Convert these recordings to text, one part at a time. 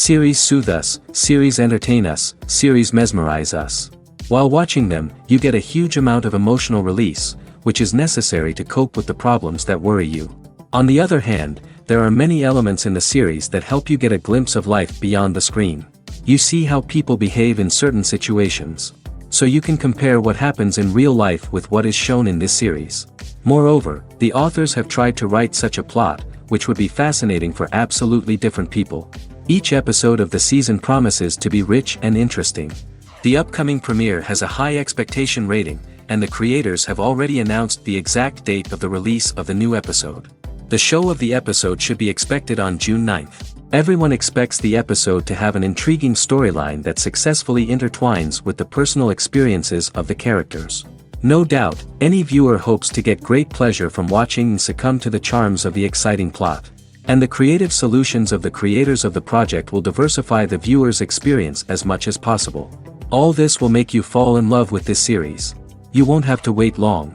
Series soothe us, series entertain us, series mesmerize us. While watching them, you get a huge amount of emotional release, which is necessary to cope with the problems that worry you. On the other hand, there are many elements in the series that help you get a glimpse of life beyond the screen. You see how people behave in certain situations. So you can compare what happens in real life with what is shown in this series. Moreover, the authors have tried to write such a plot, which would be fascinating for absolutely different people. Each episode of the season promises to be rich and interesting. The upcoming premiere has a high expectation rating, and the creators have already announced the exact date of the release of the new episode. The show of the episode should be expected on June 9th. Everyone expects the episode to have an intriguing storyline that successfully intertwines with the personal experiences of the characters. No doubt, any viewer hopes to get great pleasure from watching and succumb to the charms of the exciting plot. And the creative solutions of the creators of the project will diversify the viewer's experience as much as possible. All this will make you fall in love with this series. You won't have to wait long.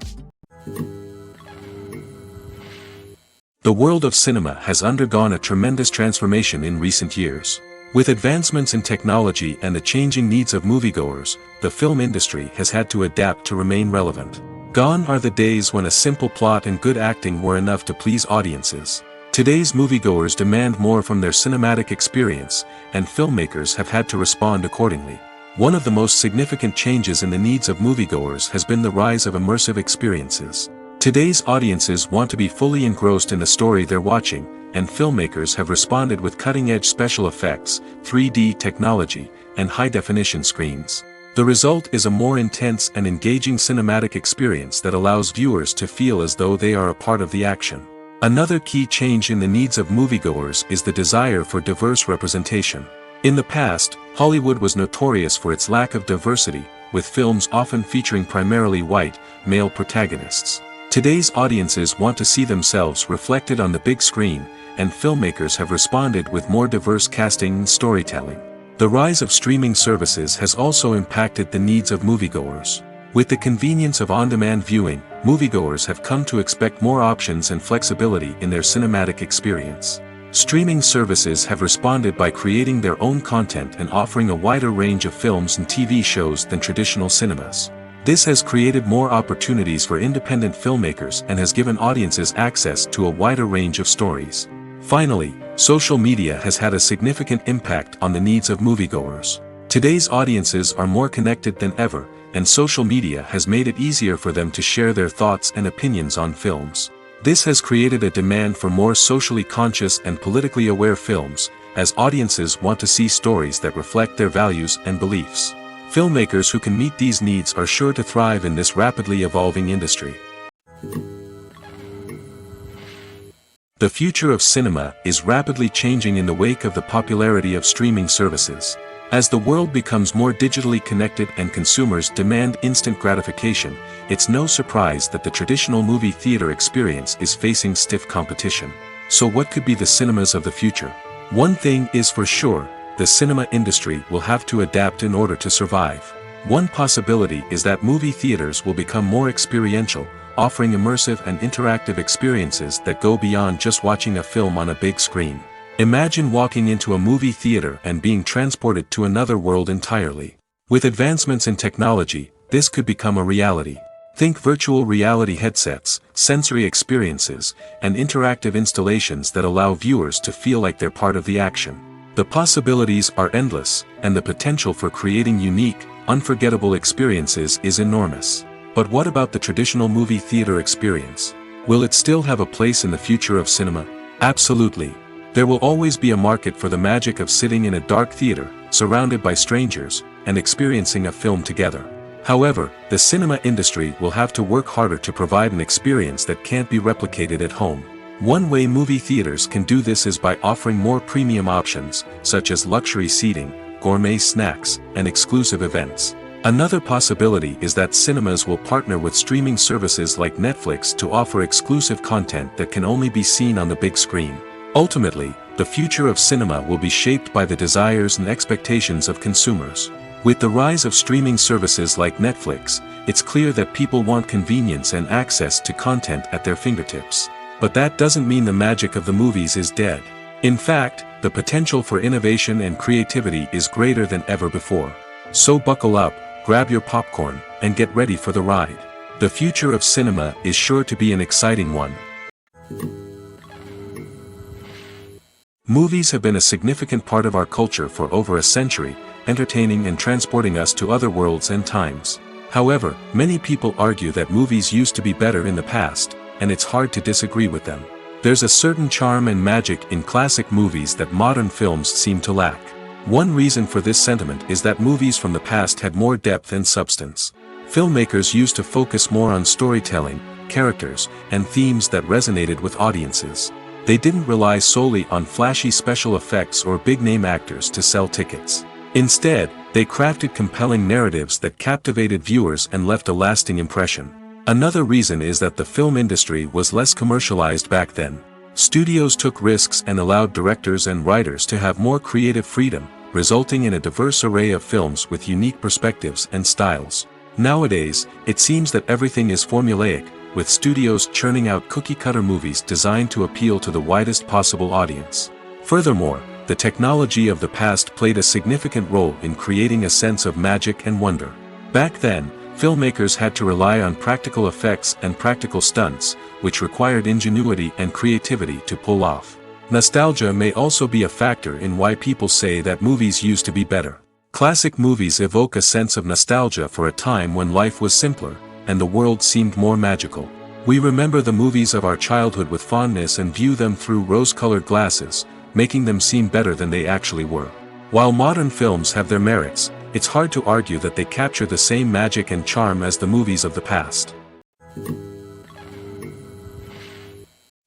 The world of cinema has undergone a tremendous transformation in recent years. With advancements in technology and the changing needs of moviegoers, the film industry has had to adapt to remain relevant. Gone are the days when a simple plot and good acting were enough to please audiences. Today's moviegoers demand more from their cinematic experience, and filmmakers have had to respond accordingly. One of the most significant changes in the needs of moviegoers has been the rise of immersive experiences. Today's audiences want to be fully engrossed in the story they're watching, and filmmakers have responded with cutting-edge special effects, 3D technology, and high-definition screens. The result is a more intense and engaging cinematic experience that allows viewers to feel as though they are a part of the action. Another key change in the needs of moviegoers is the desire for diverse representation. In the past, Hollywood was notorious for its lack of diversity, with films often featuring primarily white, male protagonists. Today's audiences want to see themselves reflected on the big screen, and filmmakers have responded with more diverse casting and storytelling. The rise of streaming services has also impacted the needs of moviegoers. With the convenience of on-demand viewing, moviegoers have come to expect more options and flexibility in their cinematic experience. Streaming services have responded by creating their own content and offering a wider range of films and TV shows than traditional cinemas. This has created more opportunities for independent filmmakers and has given audiences access to a wider range of stories. Finally, social media has had a significant impact on the needs of moviegoers. Today's audiences are more connected than ever, and social media has made it easier for them to share their thoughts and opinions on films. This has created a demand for more socially conscious and politically aware films, as audiences want to see stories that reflect their values and beliefs. Filmmakers who can meet these needs are sure to thrive in this rapidly evolving industry. The future of cinema is rapidly changing in the wake of the popularity of streaming services. As the world becomes more digitally connected and consumers demand instant gratification, it's no surprise that the traditional movie theater experience is facing stiff competition. So what could be the cinemas of the future? One thing is for sure, the cinema industry will have to adapt in order to survive. One possibility is that movie theaters will become more experiential, offering immersive and interactive experiences that go beyond just watching a film on a big screen. Imagine walking into a movie theater and being transported to another world entirely. With advancements in technology, this could become a reality. Think virtual reality headsets, sensory experiences, and interactive installations that allow viewers to feel like they're part of the action. The possibilities are endless, and the potential for creating unique, unforgettable experiences is enormous. But what about the traditional movie theater experience? Will it still have a place in the future of cinema? Absolutely. There will always be a market for the magic of sitting in a dark theater, surrounded by strangers, and experiencing a film together. However, the cinema industry will have to work harder to provide an experience that can't be replicated at home. One way movie theaters can do this is by offering more premium options, such as luxury seating, gourmet snacks, and exclusive events. Another possibility is that cinemas will partner with streaming services like Netflix to offer exclusive content that can only be seen on the big screen. Ultimately, the future of cinema will be shaped by the desires and expectations of consumers. With the rise of streaming services like Netflix, it's clear that people want convenience and access to content at their fingertips. But that doesn't mean the magic of the movies is dead. In fact, The potential for innovation and creativity is greater than ever before. So buckle up, grab your popcorn, and get ready for the ride. The future of cinema is sure to be an exciting one. Movies have been a significant part of our culture for over a century, entertaining and transporting us to other worlds and times. However, many people argue that movies used to be better in the past, and it's hard to disagree with them. There's a certain charm and magic in classic movies that modern films seem to lack. One reason for this sentiment is that movies from the past had more depth and substance. Filmmakers used to focus more on storytelling, characters, and themes that resonated with audiences. They didn't rely solely on flashy special effects or big-name actors to sell tickets. Instead, they crafted compelling narratives that captivated viewers and left a lasting impression. Another reason is that the film industry was less commercialized back then. Studios took risks and allowed directors and writers to have more creative freedom, resulting in a diverse array of films with unique perspectives and styles. Nowadays, it seems that everything is formulaic, with studios churning out cookie-cutter movies designed to appeal to the widest possible audience. Furthermore, the technology of the past played a significant role in creating a sense of magic and wonder. Back then, filmmakers had to rely on practical effects and practical stunts, which required ingenuity and creativity to pull off. Nostalgia may also be a factor in why people say that movies used to be better. Classic movies evoke a sense of nostalgia for a time when life was simpler, and the world seemed more magical. We remember the movies of our childhood with fondness and view them through rose-colored glasses, making them seem better than they actually were. While modern films have their merits, it's hard to argue that they capture the same magic and charm as the movies of the past.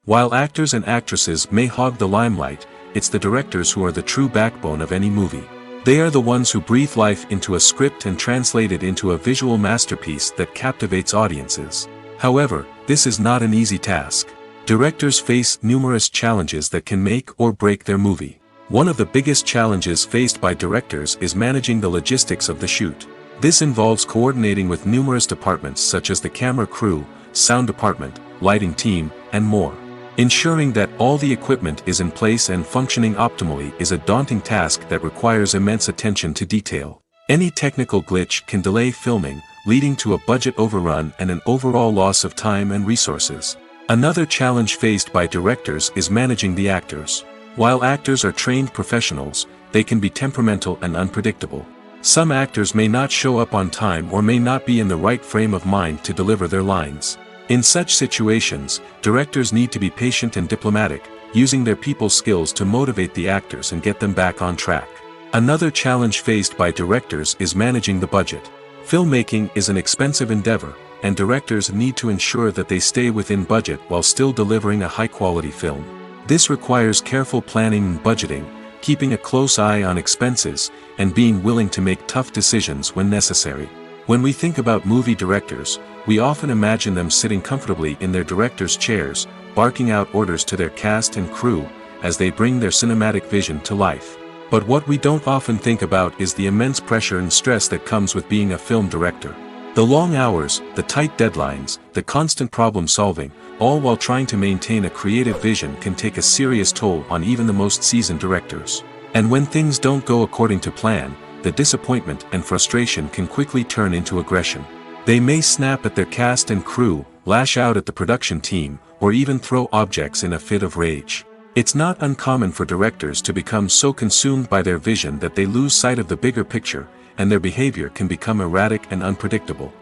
While actors and actresses may hog the limelight, it's the directors who are the true backbone of any movie. They are the ones who breathe life into a script and translate it into a visual masterpiece that captivates audiences. However, this is not an easy task. Directors face numerous challenges that can make or break their movie. One of the biggest challenges faced by directors is managing the logistics of the shoot. This involves coordinating with numerous departments such as the camera crew, sound department, lighting team, and more. Ensuring that all the equipment is in place and functioning optimally is a daunting task that requires immense attention to detail. Any technical glitch can delay filming, leading to a budget overrun and an overall loss of time and resources. Another challenge faced by directors is managing the actors. While actors are trained professionals, they can be temperamental and unpredictable. Some actors may not show up on time or may not be in the right frame of mind to deliver their lines. In such situations, directors need to be patient and diplomatic, using their people skills to motivate the actors and get them back on track. Another challenge faced by directors is managing the budget. Filmmaking is an expensive endeavor, and directors need to ensure that they stay within budget while still delivering a high-quality film. This requires careful planning and budgeting, keeping a close eye on expenses, and being willing to make tough decisions when necessary. When we think about movie directors, we often imagine them sitting comfortably in their director's chairs, barking out orders to their cast and crew, as they bring their cinematic vision to life. But what we don't often think about is the immense pressure and stress that comes with being a film director. The long hours, the tight deadlines, the constant problem solving, all while trying to maintain a creative vision can take a serious toll on even the most seasoned directors. And when things don't go according to plan, the disappointment and frustration can quickly turn into aggression. They may snap at their cast and crew, lash out at the production team, or even throw objects in a fit of rage. It's not uncommon for directors to become so consumed by their vision that they lose sight of the bigger picture, and their behavior can become erratic and unpredictable.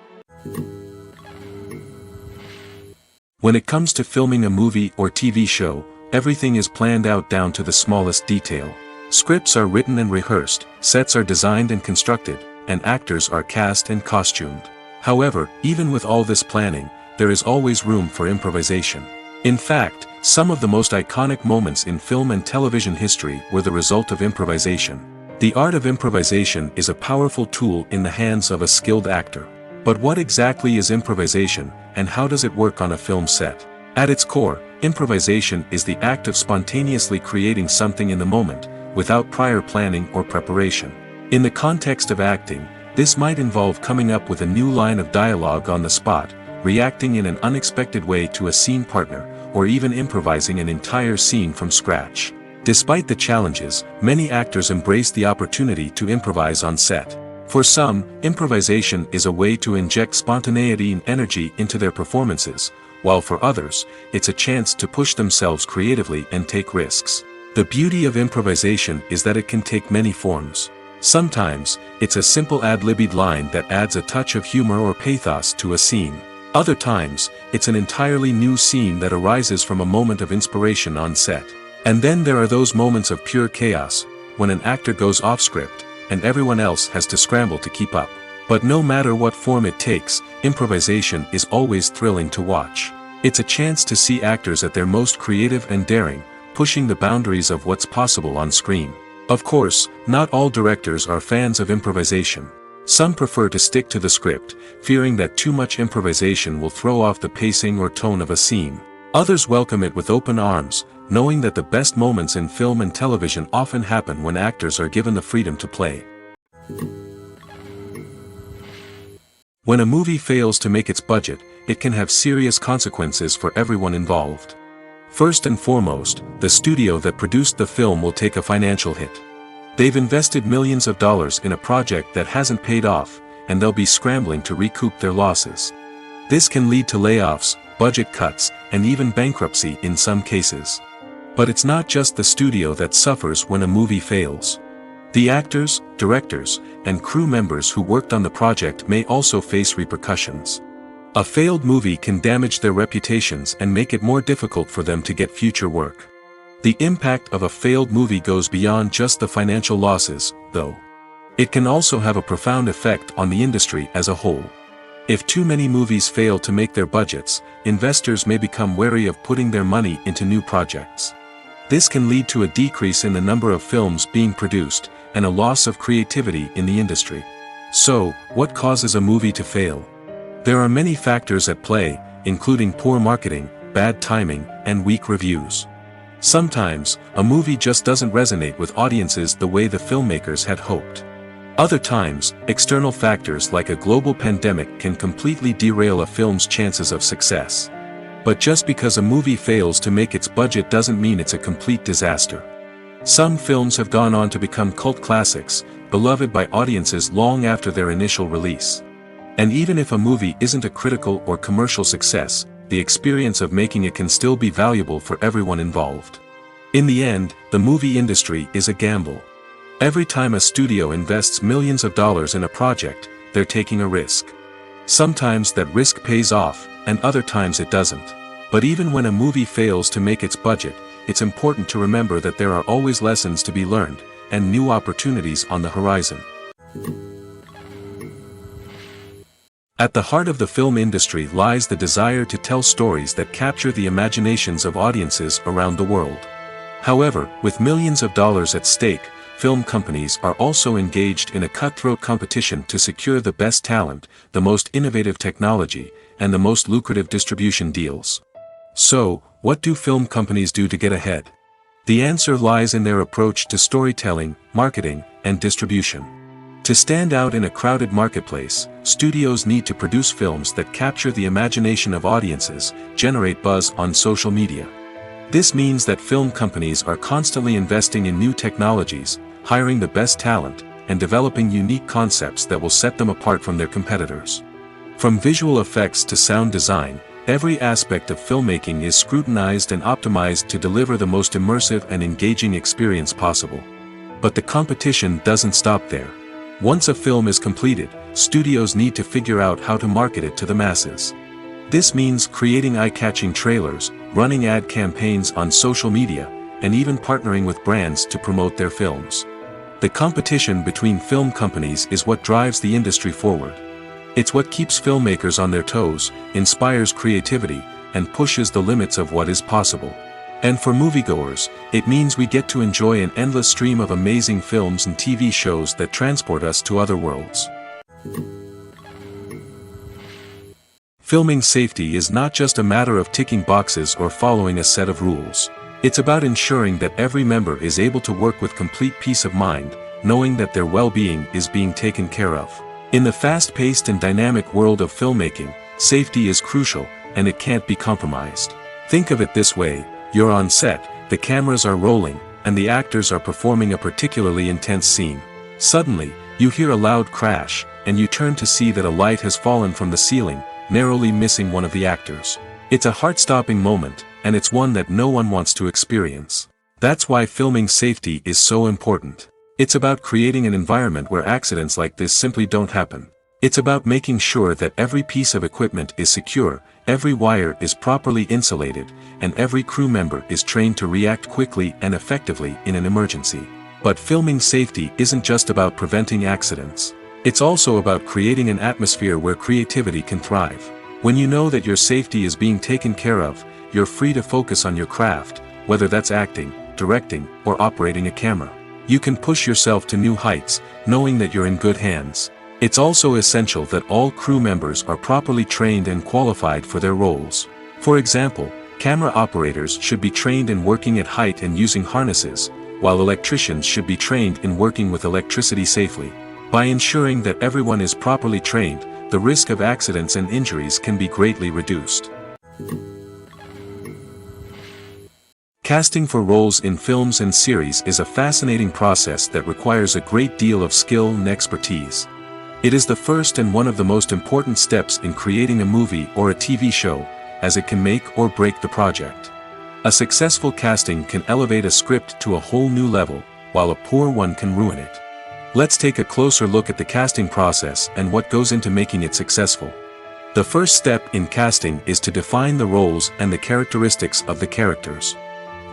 When it comes to filming a movie or TV show, everything is planned out down to the smallest detail. Scripts are written and rehearsed, sets are designed and constructed, and actors are cast and costumed. However, even with all this planning, there is always room for improvisation. In fact, some of the most iconic moments in film and television history were the result of improvisation. The art of improvisation is a powerful tool in the hands of a skilled actor. But what exactly is improvisation, and how does it work on a film set? At its core, improvisation is the act of spontaneously creating something in the moment, without prior planning or preparation. In the context of acting, this might involve coming up with a new line of dialogue on the spot, reacting in an unexpected way to a scene partner, or even improvising an entire scene from scratch. Despite the challenges, many actors embrace the opportunity to improvise on set. For some, improvisation is a way to inject spontaneity and energy into their performances, while for others, it's a chance to push themselves creatively and take risks. The beauty of improvisation is that it can take many forms. Sometimes, it's a simple ad-libbed line that adds a touch of humor or pathos to a scene. Other times, it's an entirely new scene that arises from a moment of inspiration on set. And then there are those moments of pure chaos, when an actor goes off script, and everyone else has to scramble to keep up. But no matter what form it takes, improvisation is always thrilling to watch. It's a chance to see actors at their most creative and daring, pushing the boundaries of what's possible on screen. Of course, not all directors are fans of improvisation. Some prefer to stick to the script, fearing that too much improvisation will throw off the pacing or tone of a scene. Others welcome it with open arms, knowing that the best moments in film and television often happen when actors are given the freedom to play. When a movie fails to make its budget, it can have serious consequences for everyone involved. First and foremost, the studio that produced the film will take a financial hit. They've invested millions of dollars in a project that hasn't paid off, and they'll be scrambling to recoup their losses. This can lead to layoffs, budget cuts, and even bankruptcy in some cases. But it's not just the studio that suffers when a movie fails. The actors, directors, and crew members who worked on the project may also face repercussions. A failed movie can damage their reputations and make it more difficult for them to get future work. The impact of a failed movie goes beyond just the financial losses, though. It can also have a profound effect on the industry as a whole. If too many movies fail to make their budgets, investors may become wary of putting their money into new projects. This can lead to a decrease in the number of films being produced, and a loss of creativity in the industry. So, what causes a movie to fail? There are many factors at play, including poor marketing, bad timing, and weak reviews. Sometimes, a movie just doesn't resonate with audiences the way the filmmakers had hoped. Other times, external factors like a global pandemic can completely derail a film's chances of success. But just because a movie fails to make its budget doesn't mean it's a complete disaster. Some films have gone on to become cult classics, beloved by audiences long after their initial release. And even if a movie isn't a critical or commercial success, the experience of making it can still be valuable for everyone involved. In the end, the movie industry is a gamble. Every time a studio invests millions of dollars in a project, they're taking a risk. Sometimes that risk pays off, and other times it doesn't. But even when a movie fails to make its budget, it's important to remember that there are always lessons to be learned, and new opportunities on the horizon. At the heart of the film industry lies the desire to tell stories that capture the imaginations of audiences around the world. However, with millions of dollars at stake, film companies are also engaged in a cutthroat competition to secure the best talent, the most innovative technology, and the most lucrative distribution deals. So, what do film companies do to get ahead? The answer lies in their approach to storytelling, marketing, and distribution. To stand out in a crowded marketplace, studios need to produce films that capture the imagination of audiences, generate buzz on social media. This means that film companies are constantly investing in new technologies, hiring the best talent, and developing unique concepts that will set them apart from their competitors. From visual effects to sound design, every aspect of filmmaking is scrutinized and optimized to deliver the most immersive and engaging experience possible. But the competition doesn't stop there. Once a film is completed, studios need to figure out how to market it to the masses. This means creating eye-catching trailers, running ad campaigns on social media, and even partnering with brands to promote their films. The competition between film companies is what drives the industry forward. It's what keeps filmmakers on their toes, inspires creativity, and pushes the limits of what is possible. And for moviegoers, it means we get to enjoy an endless stream of amazing films and TV shows that transport us to other worlds. Filming safety is not just a matter of ticking boxes or following a set of rules. It's about ensuring that every member is able to work with complete peace of mind, knowing that their well-being is being taken care of. In the fast-paced and dynamic world of filmmaking, safety is crucial, and it can't be compromised. Think of it this way: you're on set, the cameras are rolling, and the actors are performing a particularly intense scene. Suddenly, you hear a loud crash, and you turn to see that a light has fallen from the ceiling, narrowly missing one of the actors. It's a heart-stopping moment, and it's one that no one wants to experience. That's why filming safety is so important. It's about creating an environment where accidents like this simply don't happen. It's about making sure that every piece of equipment is secure, every wire is properly insulated, and every crew member is trained to react quickly and effectively in an emergency. But filming safety isn't just about preventing accidents. It's also about creating an atmosphere where creativity can thrive. When you know that your safety is being taken care of, you're free to focus on your craft, whether that's acting, directing, or operating a camera. You can push yourself to new heights, knowing that you're in good hands. It's also essential that all crew members are properly trained and qualified for their roles. For example, camera operators should be trained in working at height and using harnesses, while electricians should be trained in working with electricity safely. By ensuring that everyone is properly trained, the risk of accidents and injuries can be greatly reduced. Casting for roles in films and series is a fascinating process that requires a great deal of skill and expertise. It is the first and one of the most important steps in creating a movie or a TV show, as it can make or break the project. A successful casting can elevate a script to a whole new level, while a poor one can ruin it. Let's take a closer look at the casting process and what goes into making it successful. The first step in casting is to define the roles and the characteristics of the characters.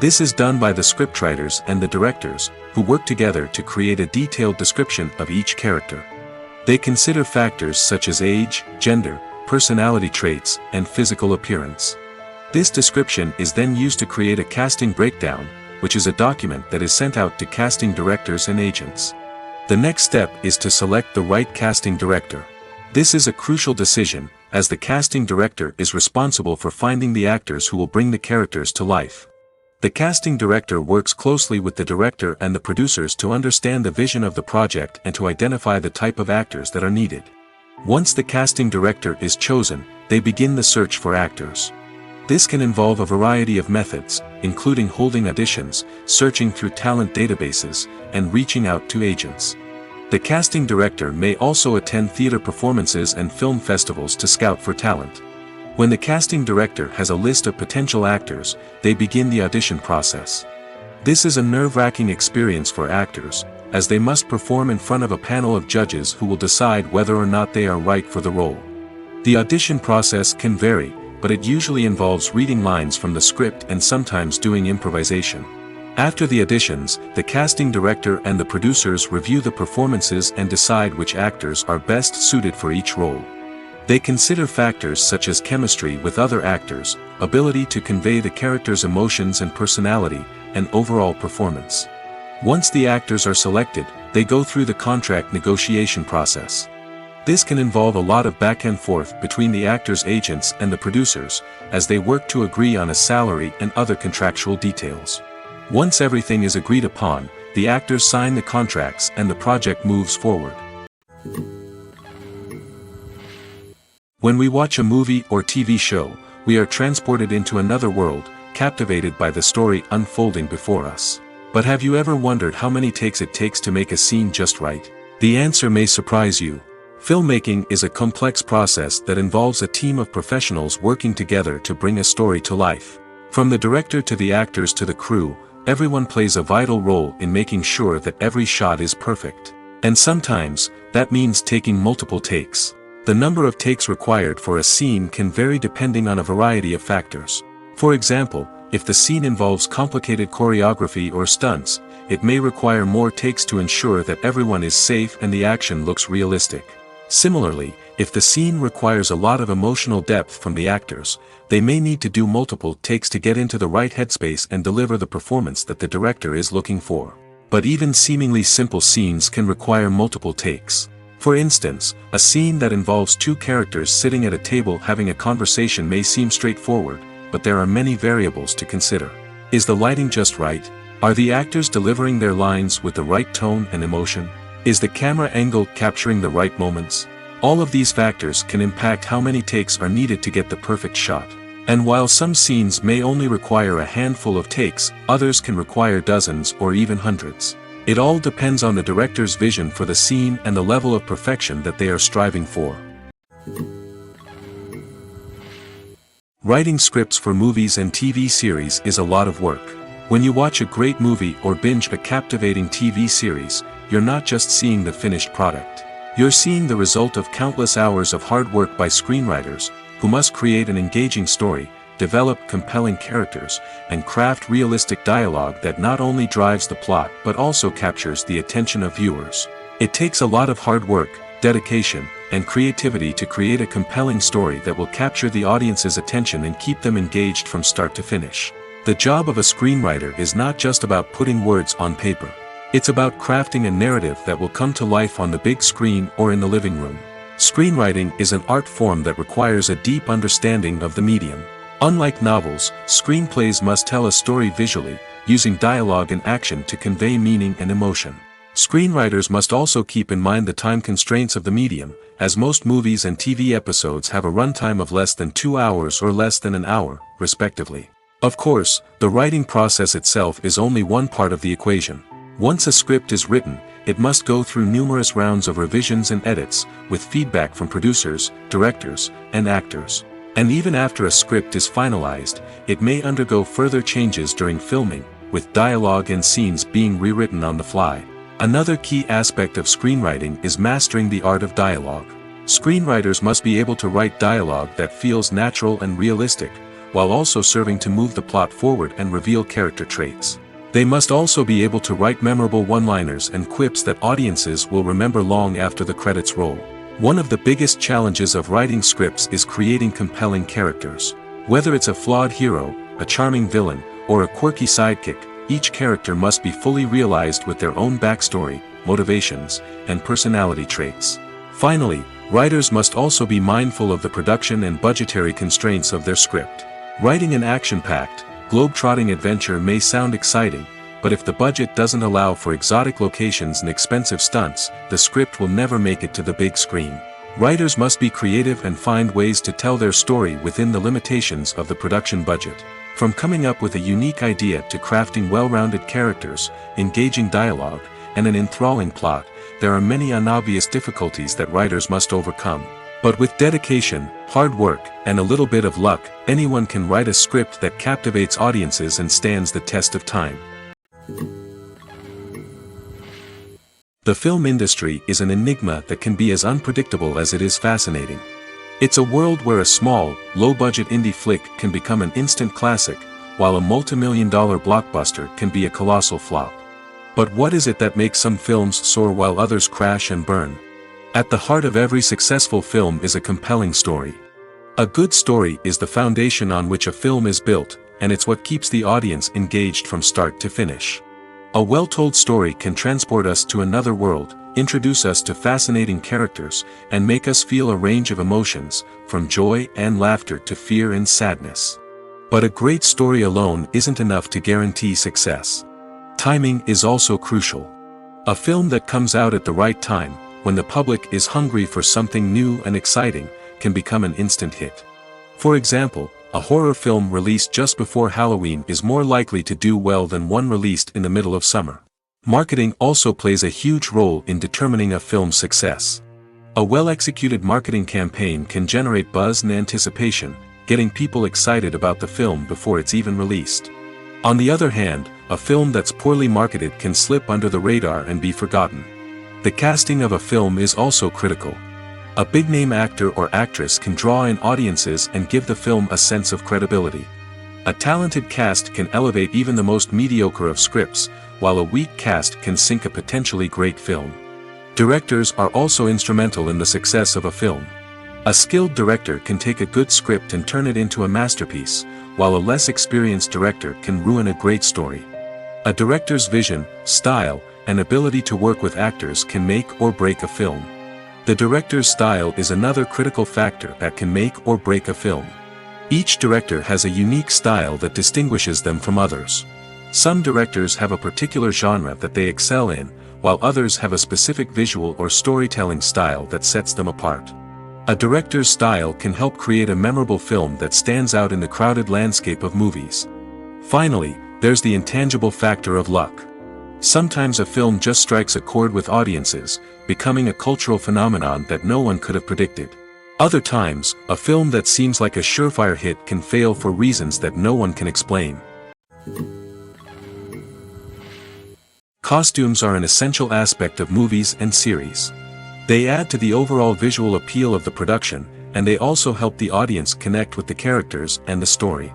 This is done by the scriptwriters and the directors, who work together to create a detailed description of each character. They consider factors such as age, gender, personality traits, and physical appearance. This description is then used to create a casting breakdown, which is a document that is sent out to casting directors and agents. The next step is to select the right casting director. This is a crucial decision, as the casting director is responsible for finding the actors who will bring the characters to life. The casting director works closely with the director and the producers to understand the vision of the project and to identify the type of actors that are needed. Once the casting director is chosen, they begin the search for actors. This can involve a variety of methods, including holding auditions, searching through talent databases, and reaching out to agents. The casting director may also attend theater performances and film festivals to scout for talent. When the casting director has a list of potential actors, they begin the audition process. This is a nerve-wracking experience for actors, as they must perform in front of a panel of judges who will decide whether or not they are right for the role. The audition process can vary, but it usually involves reading lines from the script and sometimes doing improvisation. After the auditions, the casting director and the producers review the performances and decide which actors are best suited for each role. They consider factors such as chemistry with other actors, ability to convey the character's emotions and personality, and overall performance. Once the actors are selected, they go through the contract negotiation process. This can involve a lot of back and forth between the actors' agents and the producers, as they work to agree on a salary and other contractual details. Once everything is agreed upon, the actors sign the contracts and the project moves forward. When we watch a movie or TV show, we are transported into another world, captivated by the story unfolding before us. But have you ever wondered how many takes it takes to make a scene just right? The answer may surprise you. Filmmaking is a complex process that involves a team of professionals working together to bring a story to life. From the director to the actors to the crew, everyone plays a vital role in making sure that every shot is perfect. And sometimes, that means taking multiple takes. The number of takes required for a scene can vary depending on a variety of factors. For example, if the scene involves complicated choreography or stunts, it may require more takes to ensure that everyone is safe and the action looks realistic. Similarly, if the scene requires a lot of emotional depth from the actors, they may need to do multiple takes to get into the right headspace and deliver the performance that the director is looking for. But even seemingly simple scenes can require multiple takes. For instance, a scene that involves two characters sitting at a table having a conversation may seem straightforward, but there are many variables to consider. Is the lighting just right? Are the actors delivering their lines with the right tone and emotion? Is the camera angle capturing the right moments? All of these factors can impact how many takes are needed to get the perfect shot. And while some scenes may only require a handful of takes, others can require dozens or even hundreds. It all depends on the director's vision for the scene and the level of perfection that they are striving for. Writing scripts for movies and TV series is a lot of work. When you watch a great movie or binge a captivating TV series, you're not just seeing the finished product. You're seeing the result of countless hours of hard work by screenwriters, who must create an engaging story, develop compelling characters, and craft realistic dialogue that not only drives the plot but also captures the attention of viewers. It takes a lot of hard work, dedication, and creativity to create a compelling story that will capture the audience's attention and keep them engaged from start to finish. The job of a screenwriter is not just about putting words on paper. It's about crafting a narrative that will come to life on the big screen or in the living room. Screenwriting is an art form that requires a deep understanding of the medium. Unlike novels, screenplays must tell a story visually, using dialogue and action to convey meaning and emotion. Screenwriters must also keep in mind the time constraints of the medium, as most movies and TV episodes have a runtime of less than 2 hours or less than an hour, respectively. Of course, the writing process itself is only one part of the equation. Once a script is written, it must go through numerous rounds of revisions and edits, with feedback from producers, directors, and actors. And even after a script is finalized, it may undergo further changes during filming, with dialogue and scenes being rewritten on the fly. Another key aspect of screenwriting is mastering the art of dialogue. Screenwriters must be able to write dialogue that feels natural and realistic, while also serving to move the plot forward and reveal character traits. They must also be able to write memorable one-liners and quips that audiences will remember long after the credits roll. One of the biggest challenges of writing scripts is creating compelling characters. Whether it's a flawed hero, a charming villain, or a quirky sidekick, each character must be fully realized with their own backstory, motivations, and personality traits. Finally, writers must also be mindful of the production and budgetary constraints of their script. Writing an action-packed, globe-trotting adventure may sound exciting, but if the budget doesn't allow for exotic locations and expensive stunts, the script will never make it to the big screen. Writers must be creative and find ways to tell their story within the limitations of the production budget. From coming up with a unique idea to crafting well-rounded characters, engaging dialogue, and an enthralling plot, there are many unobvious difficulties that writers must overcome. But with dedication, hard work, and a little bit of luck, anyone can write a script that captivates audiences and stands the test of time. The film industry is an enigma that can be as unpredictable as it is fascinating. It's a world where a small, low-budget indie flick can become an instant classic, while a multi-million-dollar blockbuster can be a colossal flop. But what is it that makes some films soar while others crash and burn? At the heart of every successful film is a compelling story. A good story is the foundation on which a film is built, and it's what keeps the audience engaged from start to finish. A well-told story can transport us to another world, introduce us to fascinating characters, and make us feel a range of emotions, from joy and laughter to fear and sadness. But a great story alone isn't enough to guarantee success. Timing is also crucial. A film that comes out at the right time, when the public is hungry for something new and exciting, can become an instant hit. For example, a horror film released just before Halloween is more likely to do well than one released in the middle of summer. Marketing also plays a huge role in determining a film's success. A well-executed marketing campaign can generate buzz and anticipation, getting people excited about the film before it's even released. On the other hand, a film that's poorly marketed can slip under the radar and be forgotten. The casting of a film is also critical. A big-name actor or actress can draw in audiences and give the film a sense of credibility. A talented cast can elevate even the most mediocre of scripts, while a weak cast can sink a potentially great film. Directors are also instrumental in the success of a film. A skilled director can take a good script and turn it into a masterpiece, while a less experienced director can ruin a great story. A director's vision, style, and ability to work with actors can make or break a film. The director's style is another critical factor that can make or break a film. Each director has a unique style that distinguishes them from others. Some directors have a particular genre that they excel in, while others have a specific visual or storytelling style that sets them apart. A director's style can help create a memorable film that stands out in the crowded landscape of movies. Finally, there's the intangible factor of luck. Sometimes a film just strikes a chord with audiences, becoming a cultural phenomenon that no one could have predicted. Other times, a film that seems like a surefire hit can fail for reasons that no one can explain. Costumes are an essential aspect of movies and series. They add to the overall visual appeal of the production, and they also help the audience connect with the characters and the story.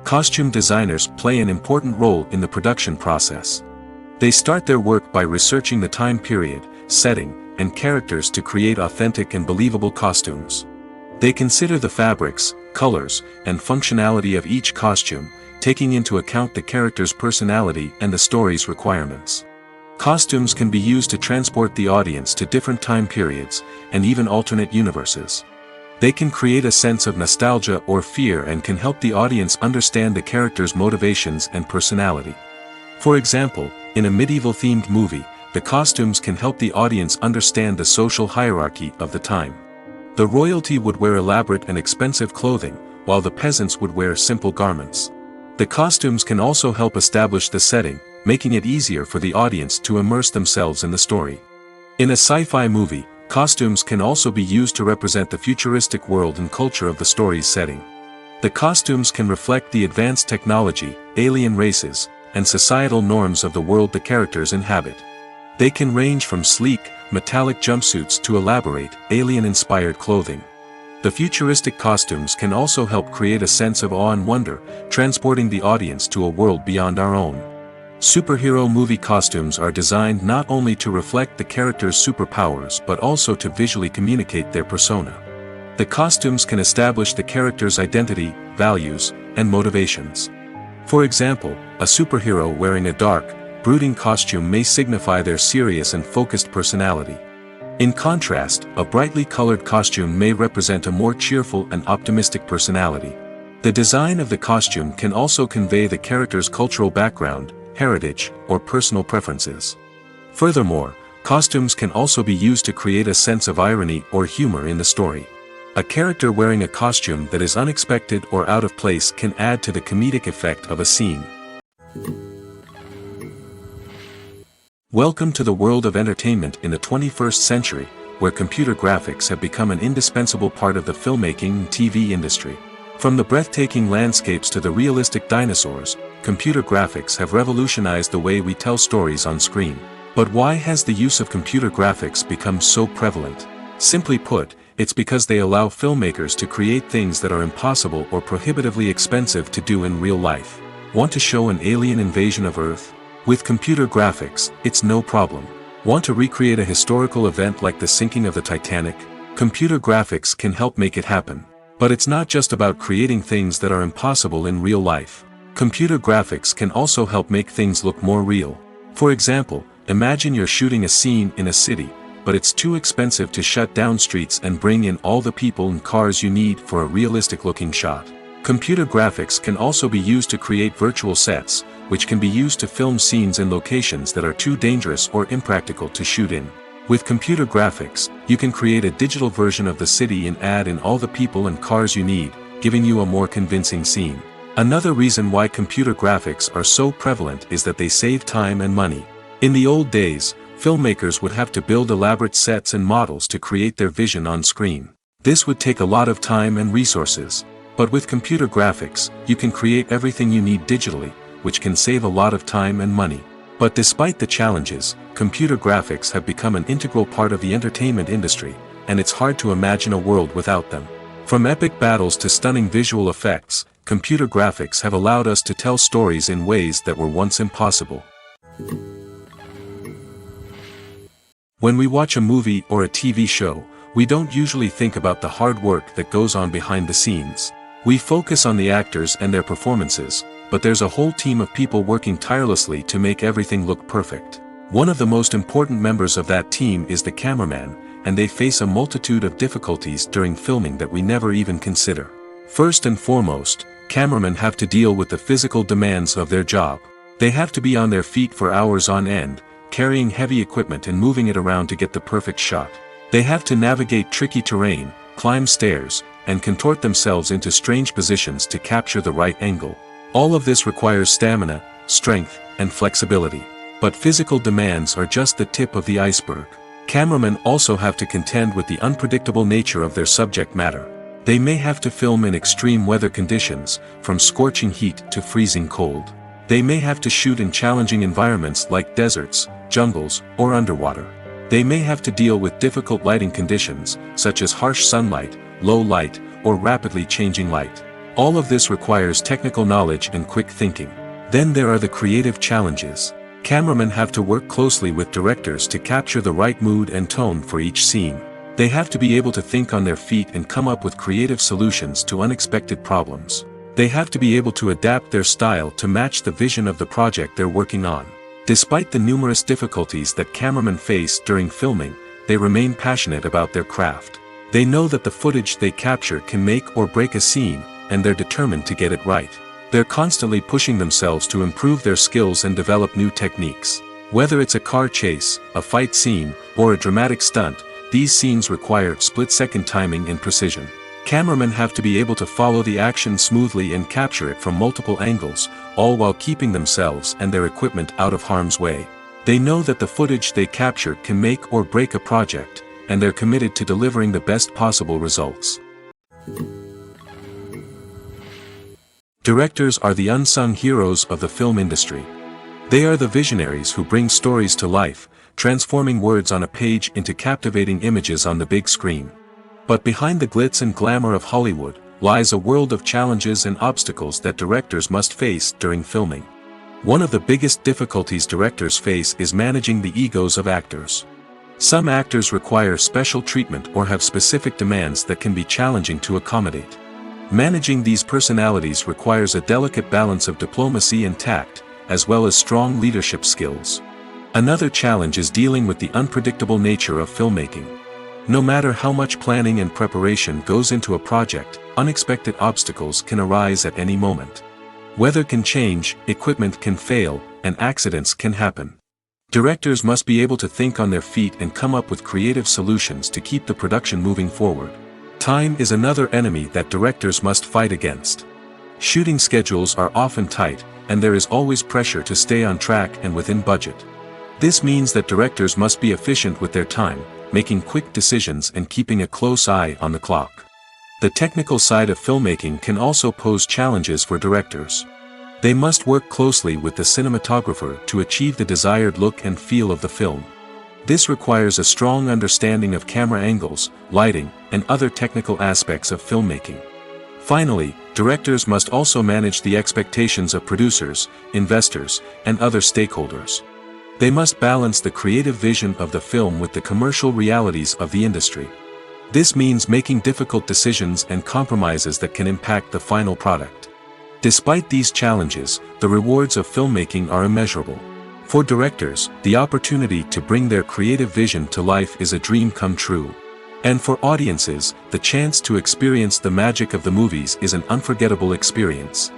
Costume designers play an important role in the production process. They start their work by researching the time period, setting, and characters to create authentic and believable costumes. They consider the fabrics, colors, and functionality of each costume, taking into account the character's personality and the story's requirements. Costumes can be used to transport the audience to different time periods, and even alternate universes. They can create a sense of nostalgia or fear and can help the audience understand the character's motivations and personality. For example, in a medieval-themed movie, the costumes can help the audience understand the social hierarchy of the time. The royalty would wear elaborate and expensive clothing, while the peasants would wear simple garments. The costumes can also help establish the setting, making it easier for the audience to immerse themselves in the story. In a sci-fi movie, costumes can also be used to represent the futuristic world and culture of the story's setting. The costumes can reflect the advanced technology, alien races, and societal norms of the world the characters inhabit. They can range from sleek, metallic jumpsuits to elaborate, alien-inspired clothing. The futuristic costumes can also help create a sense of awe and wonder, transporting the audience to a world beyond our own. Superhero movie costumes are designed not only to reflect the character's superpowers but also to visually communicate their persona. The costumes can establish the character's identity, values, and motivations. For example, a superhero wearing a dark, brooding costume may signify their serious and focused personality. In contrast, a brightly colored costume may represent a more cheerful and optimistic personality. The design of the costume can also convey the character's cultural background, heritage, or personal preferences. Furthermore, costumes can also be used to create a sense of irony or humor in the story. A character wearing a costume that is unexpected or out of place can add to the comedic effect of a scene. Welcome to the world of entertainment in the 21st century, where computer graphics have become an indispensable part of the filmmaking and TV industry. From the breathtaking landscapes to the realistic dinosaurs, computer graphics have revolutionized the way we tell stories on screen. But why has the use of computer graphics become so prevalent? Simply put, it's because they allow filmmakers to create things that are impossible or prohibitively expensive to do in real life. Want to show an alien invasion of Earth? With computer graphics, it's no problem. Want to recreate a historical event like the sinking of the Titanic? Computer graphics can help make it happen. But it's not just about creating things that are impossible in real life. Computer graphics can also help make things look more real. For example, imagine you're shooting a scene in a city, but it's too expensive to shut down streets and bring in all the people and cars you need for a realistic-looking shot. Computer graphics can also be used to create virtual sets, which can be used to film scenes in locations that are too dangerous or impractical to shoot in. With computer graphics, you can create a digital version of the city and add in all the people and cars you need, giving you a more convincing scene. Another reason why computer graphics are so prevalent is that they save time and money. In the old days, filmmakers would have to build elaborate sets and models to create their vision on screen. This would take a lot of time and resources. But with computer graphics, you can create everything you need digitally, which can save a lot of time and money. But despite the challenges, computer graphics have become an integral part of the entertainment industry, and it's hard to imagine a world without them. From epic battles to stunning visual effects, computer graphics have allowed us to tell stories in ways that were once impossible. When we watch a movie or a TV show, we don't usually think about the hard work that goes on behind the scenes. We focus on the actors and their performances, but there's a whole team of people working tirelessly to make everything look perfect. One of the most important members of that team is the cameraman, and they face a multitude of difficulties during filming that we never even consider. First and foremost, cameramen have to deal with the physical demands of their job. They have to be on their feet for hours on end, carrying heavy equipment and moving it around to get the perfect shot. They have to navigate tricky terrain, climb stairs, and contort themselves into strange positions to capture the right angle. All of this requires stamina, strength, and flexibility. But physical demands are just the tip of the iceberg. Cameramen also have to contend with the unpredictable nature of their subject matter. They may have to film in extreme weather conditions, from scorching heat to freezing cold. They may have to shoot in challenging environments like deserts, jungles, or underwater. They may have to deal with difficult lighting conditions, such as harsh sunlight, low light, or rapidly changing light. All of this requires technical knowledge and quick thinking. Then there are the creative challenges. Cameramen have to work closely with directors to capture the right mood and tone for each scene. They have to be able to think on their feet and come up with creative solutions to unexpected problems. They have to be able to adapt their style to match the vision of the project they're working on. Despite the numerous difficulties that cameramen face during filming, they remain passionate about their craft. They know that the footage they capture can make or break a scene, and they're determined to get it right. They're constantly pushing themselves to improve their skills and develop new techniques. Whether it's a car chase, a fight scene, or a dramatic stunt, these scenes require split-second timing and precision. Cameramen have to be able to follow the action smoothly and capture it from multiple angles, all while keeping themselves and their equipment out of harm's way. They know that the footage they capture can make or break a project, and they're committed to delivering the best possible results. Directors are the unsung heroes of the film industry. They are the visionaries who bring stories to life, transforming words on a page into captivating images on the big screen. But behind the glitz and glamour of Hollywood, lies a world of challenges and obstacles that directors must face during filming. One of the biggest difficulties directors face is managing the egos of actors. Some actors require special treatment or have specific demands that can be challenging to accommodate. Managing these personalities requires a delicate balance of diplomacy and tact, as well as strong leadership skills. Another challenge is dealing with the unpredictable nature of filmmaking. No matter how much planning and preparation goes into a project, unexpected obstacles can arise at any moment. Weather can change, equipment can fail, and accidents can happen. Directors must be able to think on their feet and come up with creative solutions to keep the production moving forward. Time is another enemy that directors must fight against. Shooting schedules are often tight, and there is always pressure to stay on track and within budget. This means that directors must be efficient with their time, making quick decisions and keeping a close eye on the clock. The technical side of filmmaking can also pose challenges for directors. They must work closely with the cinematographer to achieve the desired look and feel of the film. This requires a strong understanding of camera angles, lighting, and other technical aspects of filmmaking. Finally, directors must also manage the expectations of producers, investors, and other stakeholders. They must balance the creative vision of the film with the commercial realities of the industry. This means making difficult decisions and compromises that can impact the final product. Despite these challenges, the rewards of filmmaking are immeasurable. For directors, the opportunity to bring their creative vision to life is a dream come true. And for audiences, the chance to experience the magic of the movies is an unforgettable experience.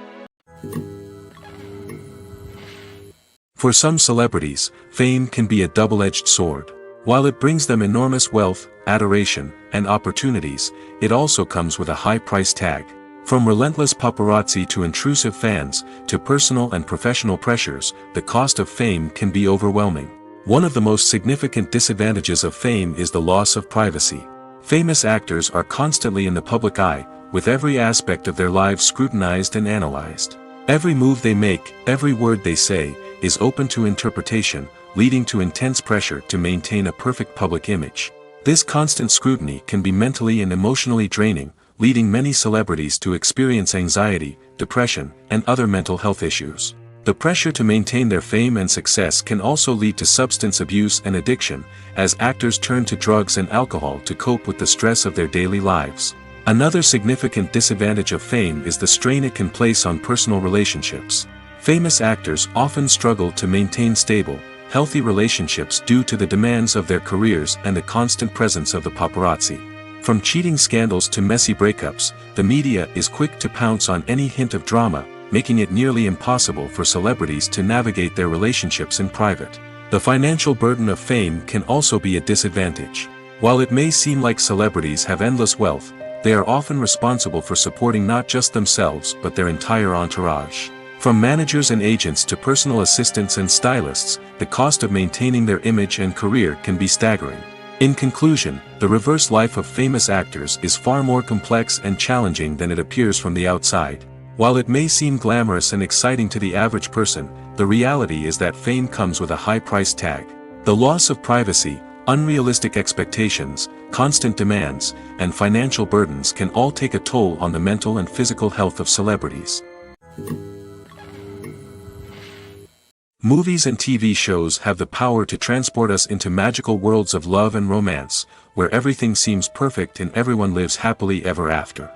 For some celebrities, fame can be a double-edged sword. While it brings them enormous wealth, adoration, and opportunities, it also comes with a high price tag. From relentless paparazzi to intrusive fans, to personal and professional pressures, the cost of fame can be overwhelming. One of the most significant disadvantages of fame is the loss of privacy. Famous actors are constantly in the public eye, with every aspect of their lives scrutinized and analyzed. Every move they make, every word they say, is open to interpretation, leading to intense pressure to maintain a perfect public image. This constant scrutiny can be mentally and emotionally draining, leading many celebrities to experience anxiety, depression, and other mental health issues. The pressure to maintain their fame and success can also lead to substance abuse and addiction, as actors turn to drugs and alcohol to cope with the stress of their daily lives. Another significant disadvantage of fame is the strain it can place on personal relationships. Famous actors often struggle to maintain stable, healthy relationships due to the demands of their careers and the constant presence of the paparazzi. From cheating scandals to messy breakups, the media is quick to pounce on any hint of drama, making it nearly impossible for celebrities to navigate their relationships in private. The financial burden of fame can also be a disadvantage. While it may seem like celebrities have endless wealth, they are often responsible for supporting not just themselves but their entire entourage. From managers and agents to personal assistants and stylists, the cost of maintaining their image and career can be staggering. In conclusion, the reverse life of famous actors is far more complex and challenging than it appears from the outside. While it may seem glamorous and exciting to the average person, the reality is that fame comes with a high price tag. The loss of privacy, unrealistic expectations, constant demands, and financial burdens can all take a toll on the mental and physical health of celebrities. Movies and TV shows have the power to transport us into magical worlds of love and romance, where everything seems perfect and everyone lives happily ever after.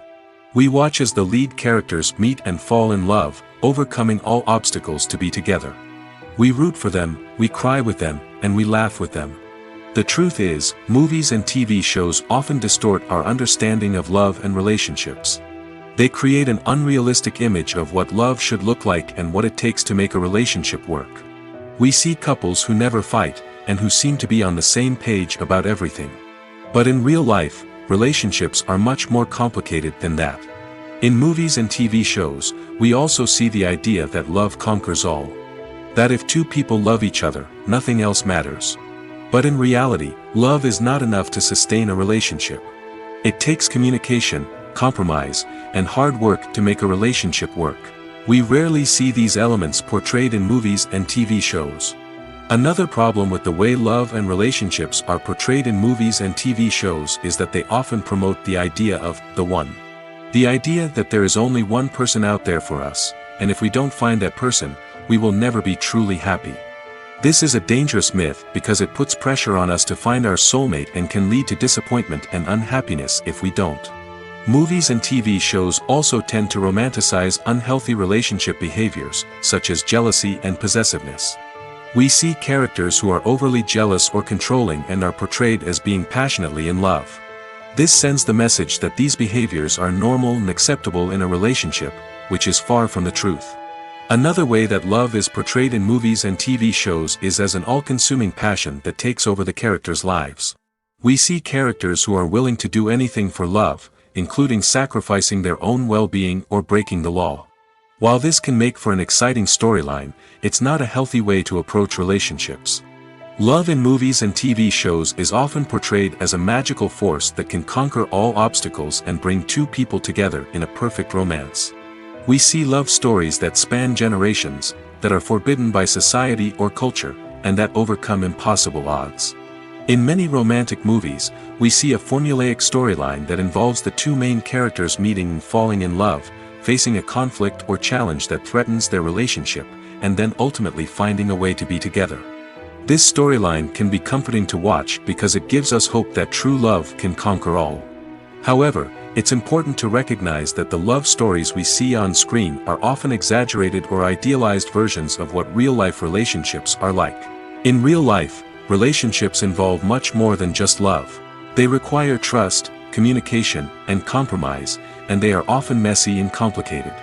We watch as the lead characters meet and fall in love, overcoming all obstacles to be together. We root for them, we cry with them, and we laugh with them. The truth is, movies and TV shows often distort our understanding of love and relationships. They create an unrealistic image of what love should look like and what it takes to make a relationship work. We see couples who never fight, and who seem to be on the same page about everything. But in real life, relationships are much more complicated than that. In movies and TV shows, we also see the idea that love conquers all. That if two people love each other, nothing else matters. But in reality, love is not enough to sustain a relationship. It takes communication, compromise, and hard work to make a relationship work. We rarely see these elements portrayed in movies and TV shows. Another problem with the way love and relationships are portrayed in movies and TV shows is that they often promote the idea of the one. The idea that there is only one person out there for us, and if we don't find that person, we will never be truly happy. This is a dangerous myth because it puts pressure on us to find our soulmate and can lead to disappointment and unhappiness if we don't. Movies and TV shows also tend to romanticize unhealthy relationship behaviors, such as jealousy and possessiveness. We see characters who are overly jealous or controlling and are portrayed as being passionately in love. This sends the message that these behaviors are normal and acceptable in a relationship, which is far from the truth. Another way that love is portrayed in movies and TV shows is as an all-consuming passion that takes over the characters' lives. We see characters who are willing to do anything for love, including sacrificing their own well-being or breaking the law. While this can make for an exciting storyline, it's not a healthy way to approach relationships. Love in movies and TV shows is often portrayed as a magical force that can conquer all obstacles and bring two people together in a perfect romance. We see love stories that span generations, that are forbidden by society or culture, and that overcome impossible odds. In many romantic movies, we see a formulaic storyline that involves the two main characters meeting and falling in love, facing a conflict or challenge that threatens their relationship, and then ultimately finding a way to be together. This storyline can be comforting to watch because it gives us hope that true love can conquer all. However, it's important to recognize that the love stories we see on screen are often exaggerated or idealized versions of what real-life relationships are like. In real life, relationships involve much more than just love. They require trust, communication, and compromise, and they are often messy and complicated.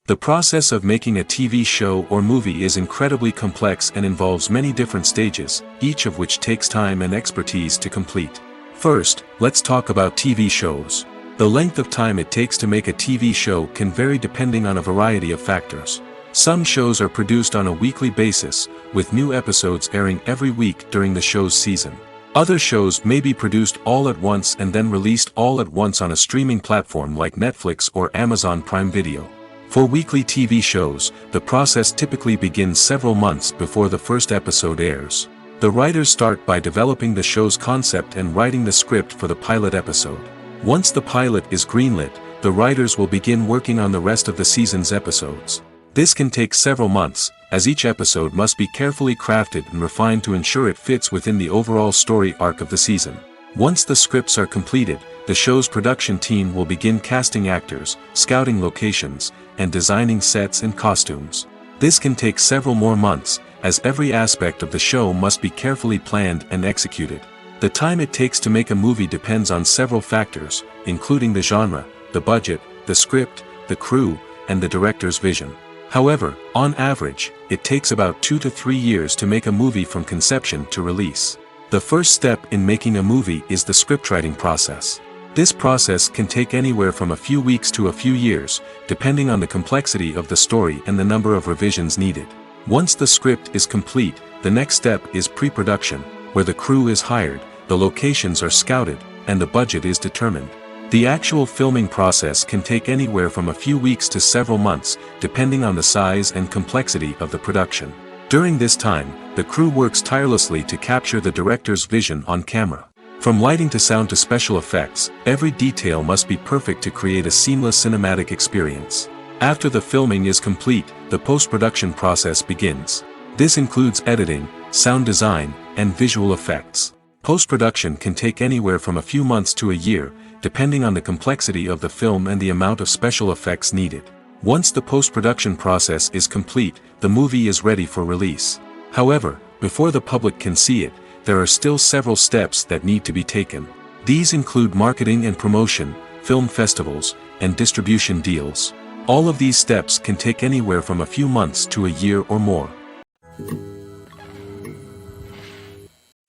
The process of making a TV show or movie is incredibly complex and involves many different stages, each of which takes time and expertise to complete. First, let's talk about TV shows. The length of time it takes to make a TV show can vary depending on a variety of factors. Some shows are produced on a weekly basis, with new episodes airing every week during the show's season. Other shows may be produced all at once and then released all at once on a streaming platform like Netflix or Amazon Prime Video. For weekly TV shows, the process typically begins several months before the first episode airs. The writers start by developing the show's concept and writing the script for the pilot episode. Once the pilot is greenlit, the writers will begin working on the rest of the season's episodes. This can take several months, as each episode must be carefully crafted and refined to ensure it fits within the overall story arc of the season. Once the scripts are completed, the show's production team will begin casting actors, scouting locations, and designing sets and costumes. This can take several more months, as every aspect of the show must be carefully planned and executed. The time it takes to make a movie depends on several factors, including the genre, the budget, the script, the crew, and the director's vision. However, on average, it takes about 2 to 3 years to make a movie from conception to release. The first step in making a movie is the scriptwriting process. This process can take anywhere from a few weeks to a few years, depending on the complexity of the story and the number of revisions needed. Once the script is complete, the next step is pre-production, where the crew is hired, the locations are scouted, and the budget is determined. The actual filming process can take anywhere from a few weeks to several months, depending on the size and complexity of the production. During this time, the crew works tirelessly to capture the director's vision on camera. From lighting to sound to special effects, every detail must be perfect to create a seamless cinematic experience. After the filming is complete, the post-production process begins. This includes editing, sound design, and visual effects. Post-production can take anywhere from a few months to a year, depending on the complexity of the film and the amount of special effects needed. Once the post-production process is complete, the movie is ready for release. However, before the public can see it, there are still several steps that need to be taken. These include marketing and promotion, film festivals, and distribution deals. All of these steps can take anywhere from a few months to a year or more.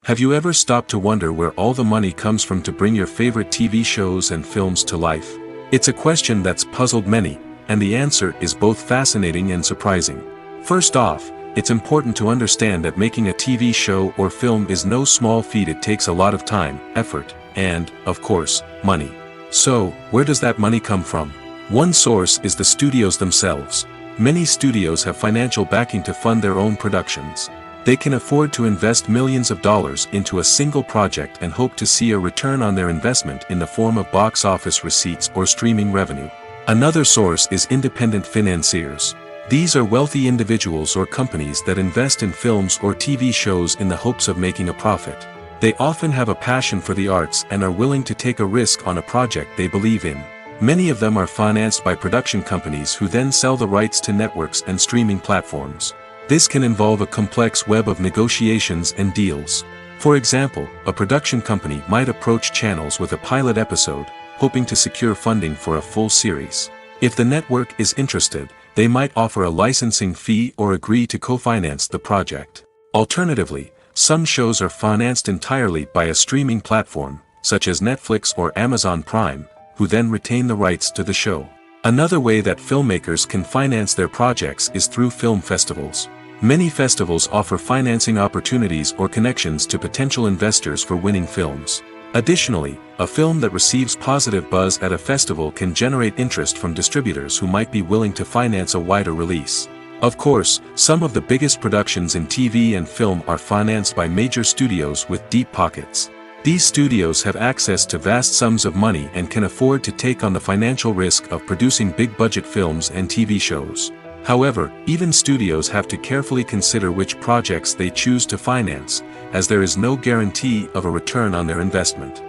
Have you ever stopped to wonder where all the money comes from to bring your favorite TV shows and films to life? It's a question that's puzzled many, and the answer is both fascinating and surprising. First off, it's important to understand that making a TV show or film is no small feat. It takes a lot of time, effort, and, of course, money. So, where does that money come from? One source is the studios themselves. Many studios have financial backing to fund their own productions. They can afford to invest millions of dollars into a single project and hope to see a return on their investment in the form of box office receipts or streaming revenue. Another source is independent financiers. These are wealthy individuals or companies that invest in films or TV shows in the hopes of making a profit. They often have a passion for the arts and are willing to take a risk on a project they believe in. Many of them are financed by production companies who then sell the rights to networks and streaming platforms. This can involve a complex web of negotiations and deals. For example, a production company might approach channels with a pilot episode, hoping to secure funding for a full series. If the network is interested, they might offer a licensing fee or agree to co-finance the project. Alternatively, some shows are financed entirely by a streaming platform, such as Netflix or Amazon Prime, who then retain the rights to the show. Another way that filmmakers can finance their projects is through film festivals. Many festivals offer financing opportunities or connections to potential investors for winning films. Additionally, a film that receives positive buzz at a festival can generate interest from distributors who might be willing to finance a wider release. Of course, some of the biggest productions in TV and film are financed by major studios with deep pockets. These studios have access to vast sums of money and can afford to take on the financial risk of producing big-budget films and TV shows. However, even studios have to carefully consider which projects they choose to finance, as there is no guarantee of a return on their investment.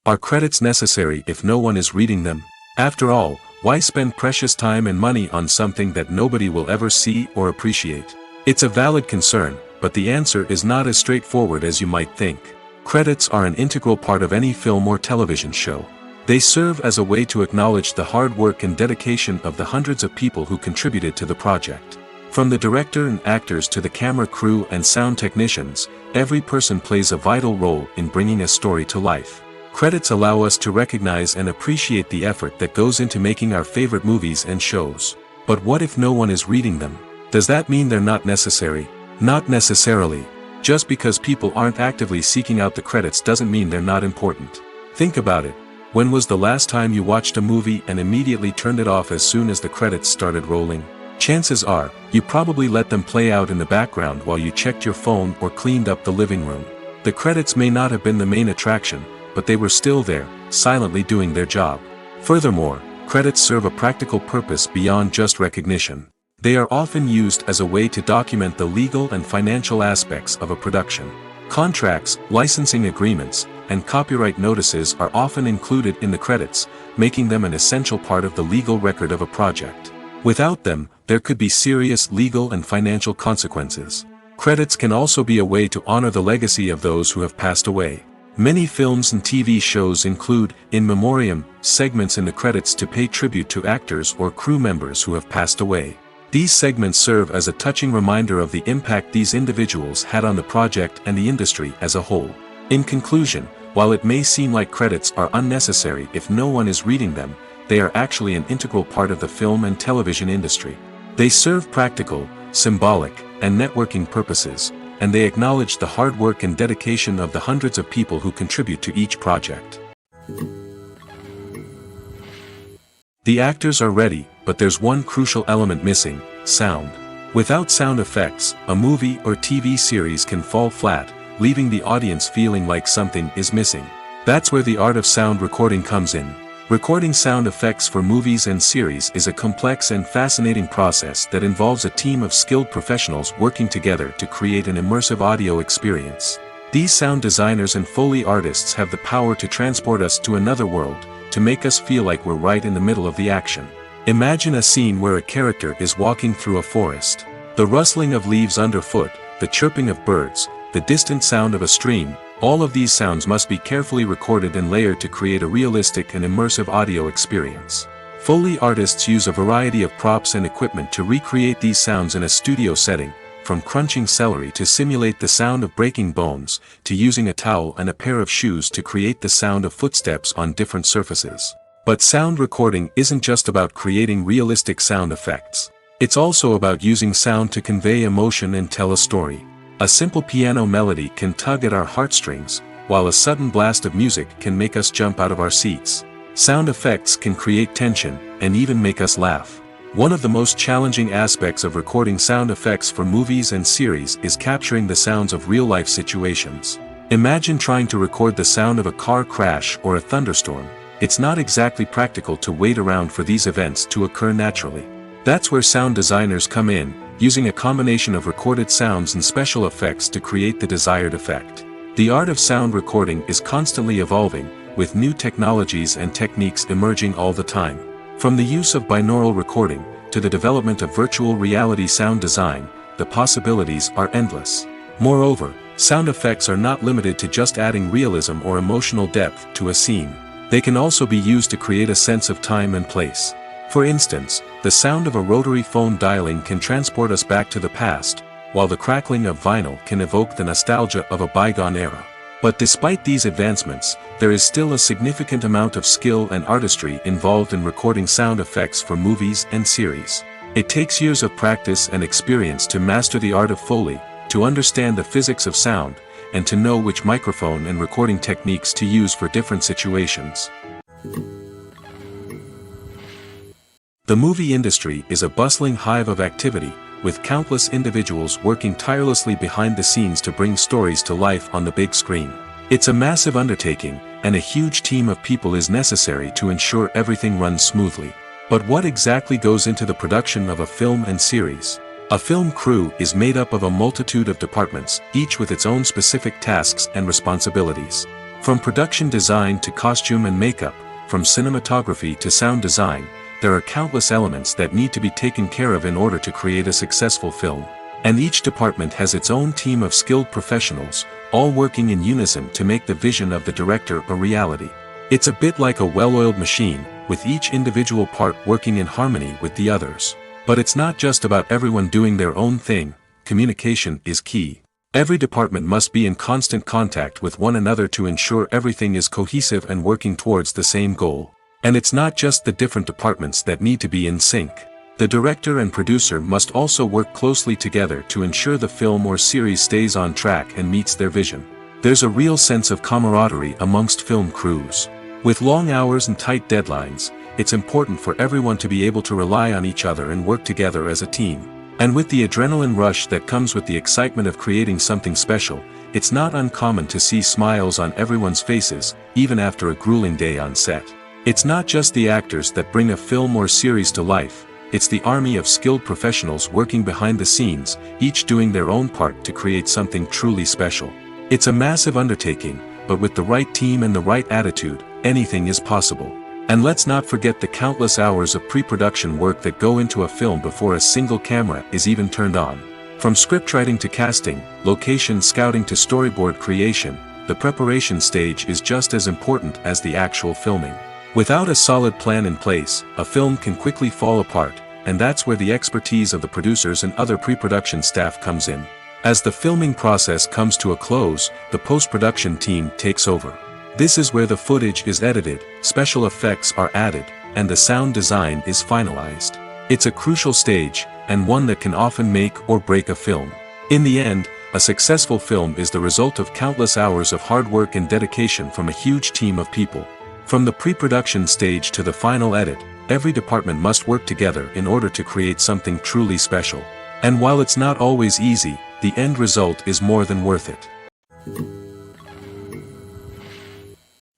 Are credits necessary if no one is reading them? After all, why spend precious time and money on something that nobody will ever see or appreciate? It's a valid concern, but the answer is not as straightforward as you might think. Credits are an integral part of any film or television show. They serve as a way to acknowledge the hard work and dedication of the hundreds of people who contributed to the project. From the director and actors to the camera crew and sound technicians, every person plays a vital role in bringing a story to life. Credits allow us to recognize and appreciate the effort that goes into making our favorite movies and shows. But what if no one is reading them? Does that mean they're not necessary? Not necessarily. Just because people aren't actively seeking out the credits doesn't mean they're not important. Think about it. When was the last time you watched a movie and immediately turned it off as soon as the credits started rolling? Chances are, you probably let them play out in the background while you checked your phone or cleaned up the living room. The credits may not have been the main attraction, but they were still there, silently doing their job. Furthermore, credits serve a practical purpose beyond just recognition. They are often used as a way to document the legal and financial aspects of a production. Contracts, licensing agreements, and copyright notices are often included in the credits, making them an essential part of the legal record of a project. Without them, there could be serious legal and financial consequences. Credits can also be a way to honor the legacy of those who have passed away. Many films and TV shows include, in memoriam, segments in the credits to pay tribute to actors or crew members who have passed away. These segments serve as a touching reminder of the impact these individuals had on the project and the industry as a whole. In conclusion, while it may seem like credits are unnecessary if no one is reading them, they are actually an integral part of the film and television industry. They serve practical, symbolic, and networking purposes, and they acknowledge the hard work and dedication of the hundreds of people who contribute to each project. The actors are ready, but there's one crucial element missing: sound. Without sound effects, a movie or TV series can fall flat, leaving the audience feeling like something is missing. That's where the art of sound recording comes in. Recording sound effects for movies and series is a complex and fascinating process that involves a team of skilled professionals working together to create an immersive audio experience. These sound designers and Foley artists have the power to transport us to another world, to make us feel like we're right in the middle of the action. Imagine a scene where a character is walking through a forest. The rustling of leaves underfoot, the chirping of birds, the distant sound of a stream, all of these sounds must be carefully recorded and layered to create a realistic and immersive audio experience. Foley artists use a variety of props and equipment to recreate these sounds in a studio setting, from crunching celery to simulate the sound of breaking bones, to using a towel and a pair of shoes to create the sound of footsteps on different surfaces. But sound recording isn't just about creating realistic sound effects. It's also about using sound to convey emotion and tell a story. A simple piano melody can tug at our heartstrings, while a sudden blast of music can make us jump out of our seats. Sound effects can create tension, and even make us laugh. One of the most challenging aspects of recording sound effects for movies and series is capturing the sounds of real-life situations. Imagine trying to record the sound of a car crash or a thunderstorm. It's not exactly practical to wait around for these events to occur naturally. That's where sound designers come in, using a combination of recorded sounds and special effects to create the desired effect. The art of sound recording is constantly evolving, with new technologies and techniques emerging all the time. From the use of binaural recording, to the development of virtual reality sound design, the possibilities are endless. Moreover, sound effects are not limited to just adding realism or emotional depth to a scene. They can also be used to create a sense of time and place. For instance, the sound of a rotary phone dialing can transport us back to the past, while the crackling of vinyl can evoke the nostalgia of a bygone era. But despite these advancements, there is still a significant amount of skill and artistry involved in recording sound effects for movies and series. It takes years of practice and experience to master the art of Foley, to understand the physics of sound, and to know which microphone and recording techniques to use for different situations. The movie industry is a bustling hive of activity, with countless individuals working tirelessly behind the scenes to bring stories to life on the big screen. It's a massive undertaking, and a huge team of people is necessary to ensure everything runs smoothly. But what exactly goes into the production of a film and series? A film crew is made up of a multitude of departments, each with its own specific tasks and responsibilities. From production design to costume and makeup, from cinematography to sound design, there are countless elements that need to be taken care of in order to create a successful film. And each department has its own team of skilled professionals, all working in unison to make the vision of the director a reality. It's a bit like a well-oiled machine, with each individual part working in harmony with the others. But it's not just about everyone doing their own thing. Communication is key. Every department must be in constant contact with one another to ensure everything is cohesive and working towards the same goal. And it's not just the different departments that need to be in sync. The director and producer must also work closely together to ensure the film or series stays on track and meets their vision. There's a real sense of camaraderie amongst film crews. With long hours and tight deadlines, it's important for everyone to be able to rely on each other and work together as a team. And with the adrenaline rush that comes with the excitement of creating something special, it's not uncommon to see smiles on everyone's faces, even after a grueling day on set. It's not just the actors that bring a film or series to life, it's the army of skilled professionals working behind the scenes, each doing their own part to create something truly special. It's a massive undertaking, but with the right team and the right attitude, anything is possible. And let's not forget the countless hours of pre-production work that go into a film before a single camera is even turned on. From scriptwriting to casting, location scouting to storyboard creation, the preparation stage is just as important as the actual filming. Without a solid plan in place, a film can quickly fall apart, and that's where the expertise of the producers and other pre-production staff comes in. As the filming process comes to a close, the post-production team takes over. This is where the footage is edited, special effects are added, and the sound design is finalized. It's a crucial stage, and one that can often make or break a film. In the end, a successful film is the result of countless hours of hard work and dedication from a huge team of people. From the pre-production stage to the final edit, every department must work together in order to create something truly special. And while it's not always easy, the end result is more than worth it.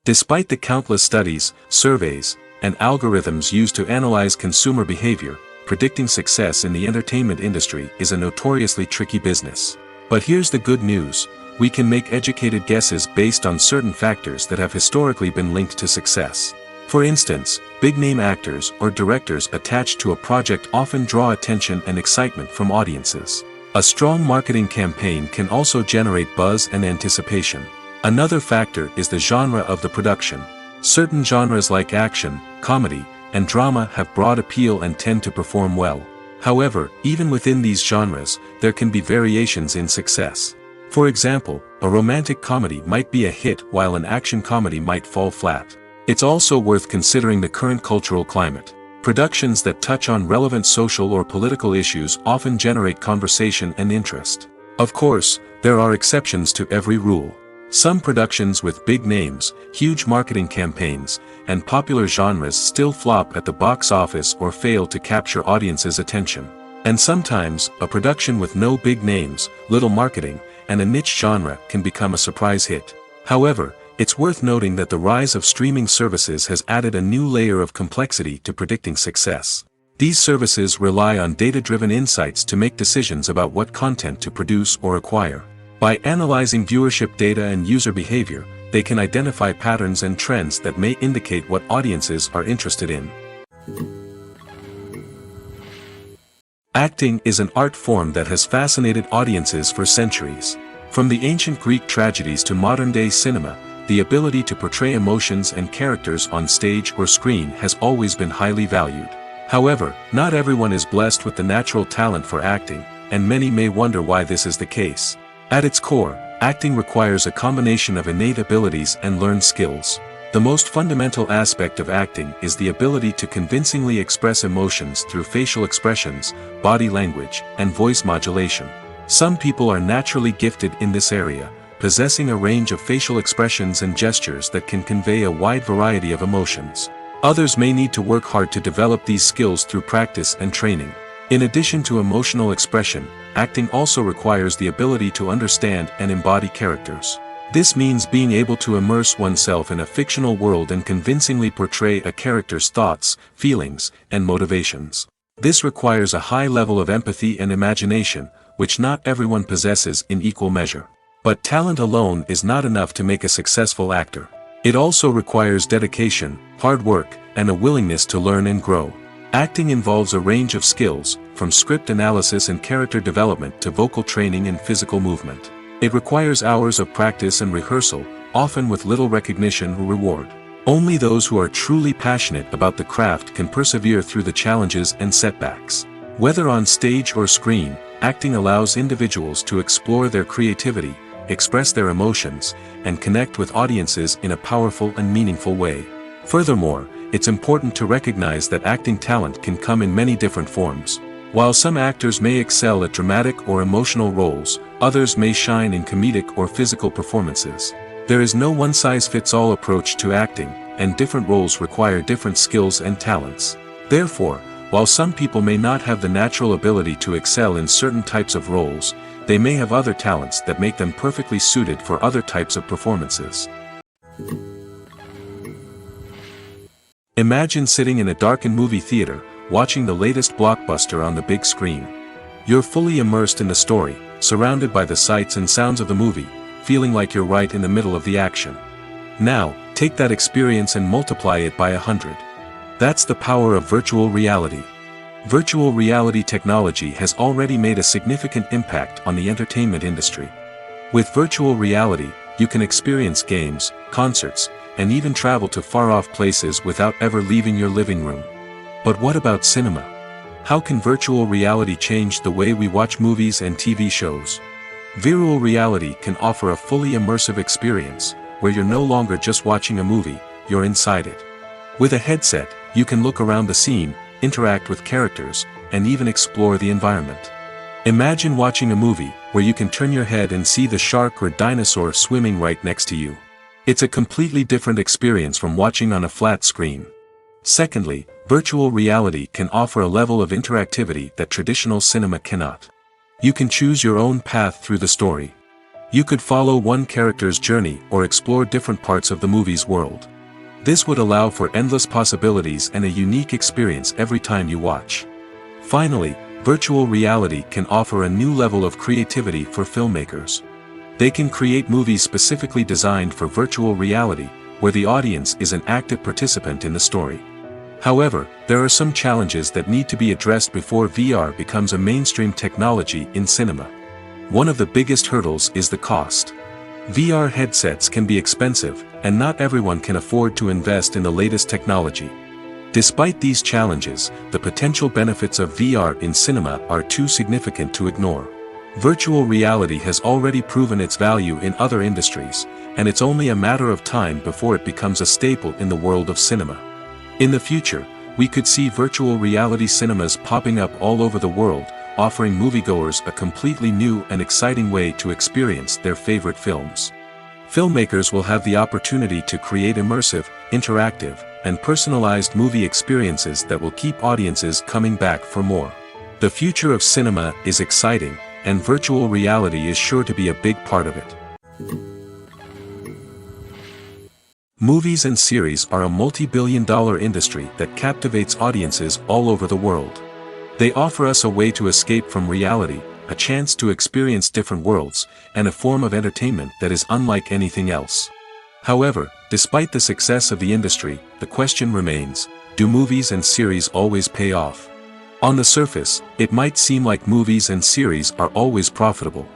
Despite the countless studies, surveys, and algorithms used to analyze consumer behavior, predicting success in the entertainment industry is a notoriously tricky business. But here's the good news: we can make educated guesses based on certain factors that have historically been linked to success. For instance, big-name actors or directors attached to a project often draw attention and excitement from audiences. A strong marketing campaign can also generate buzz and anticipation. Another factor is the genre of the production. Certain genres like action, comedy, and drama have broad appeal and tend to perform well. However, even within these genres, there can be variations in success. For example, a romantic comedy might be a hit while an action comedy might fall flat. It's also worth considering the current cultural climate. Productions that touch on relevant social or political issues often generate conversation and interest. Of course, there are exceptions to every rule. Some productions with big names, huge marketing campaigns, and popular genres still flop at the box office or fail to capture audiences' attention. And sometimes, a production with no big names, little marketing, and a niche genre can become a surprise hit. However, it's worth noting that the rise of streaming services has added a new layer of complexity to predicting success. These services rely on data-driven insights to make decisions about what content to produce or acquire. By analyzing viewership data and user behavior, they can identify patterns and trends that may indicate what audiences are interested in. Acting is an art form that has fascinated audiences for centuries. From the ancient Greek tragedies to modern-day cinema, the ability to portray emotions and characters on stage or screen has always been highly valued. However, not everyone is blessed with the natural talent for acting, and many may wonder why this is the case. At its core, acting requires a combination of innate abilities and learned skills. The most fundamental aspect of acting is the ability to convincingly express emotions through facial expressions, body language, and voice modulation. Some people are naturally gifted in this area, possessing a range of facial expressions and gestures that can convey a wide variety of emotions. Others may need to work hard to develop these skills through practice and training. In addition to emotional expression, acting also requires the ability to understand and embody characters. This means being able to immerse oneself in a fictional world and convincingly portray a character's thoughts, feelings, and motivations. This requires a high level of empathy and imagination, which not everyone possesses in equal measure. But talent alone is not enough to make a successful actor. It also requires dedication, hard work, and a willingness to learn and grow. Acting involves a range of skills, from script analysis and character development to vocal training and physical movement. It requires hours of practice and rehearsal, often with little recognition or reward. Only those who are truly passionate about the craft can persevere through the challenges and setbacks. Whether on stage or screen, acting allows individuals to explore their creativity, express their emotions, and connect with audiences in a powerful and meaningful way. Furthermore, it's important to recognize that acting talent can come in many different forms. While some actors may excel at dramatic or emotional roles, others may shine in comedic or physical performances. There is no one-size-fits-all approach to acting, and different roles require different skills and talents. Therefore, while some people may not have the natural ability to excel in certain types of roles, they may have other talents that make them perfectly suited for other types of performances. Imagine sitting in a darkened movie theater, watching the latest blockbuster on the big screen. You're fully immersed in the story, surrounded by the sights and sounds of the movie, feeling like you're right in the middle of the action. Now, take that experience and multiply it by 100. That's the power of virtual reality. Virtual reality technology has already made a significant impact on the entertainment industry. With virtual reality, you can experience games, concerts, and even travel to far-off places without ever leaving your living room. But what about cinema? How can virtual reality change the way we watch movies and TV shows? Virtual reality can offer a fully immersive experience, where you're no longer just watching a movie, you're inside it. With a headset, you can look around the scene, interact with characters, and even explore the environment. Imagine watching a movie, where you can turn your head and see the shark or dinosaur swimming right next to you. It's a completely different experience from watching on a flat screen. Secondly, virtual reality can offer a level of interactivity that traditional cinema cannot. You can choose your own path through the story. You could follow one character's journey or explore different parts of the movie's world. This would allow for endless possibilities and a unique experience every time you watch. Finally, virtual reality can offer a new level of creativity for filmmakers. They can create movies specifically designed for virtual reality, where the audience is an active participant in the story. However, there are some challenges that need to be addressed before VR becomes a mainstream technology in cinema. One of the biggest hurdles is the cost. VR headsets can be expensive, and not everyone can afford to invest in the latest technology. Despite these challenges, the potential benefits of VR in cinema are too significant to ignore. Virtual reality has already proven its value in other industries, and it's only a matter of time before it becomes a staple in the world of cinema. In the future, we could see virtual reality cinemas popping up all over the world, offering moviegoers a completely new and exciting way to experience their favorite films. Filmmakers will have the opportunity to create immersive, interactive, and personalized movie experiences that will keep audiences coming back for more. The future of cinema is exciting, and virtual reality is sure to be a big part of it. Movies and series are a multi-billion-dollar industry that captivates audiences all over the world. They offer us a way to escape from reality, a chance to experience different worlds, and a form of entertainment that is unlike anything else. However, despite the success of the industry, the question remains, do movies and series always pay off? On the surface, it might seem like movies and series are always profitable.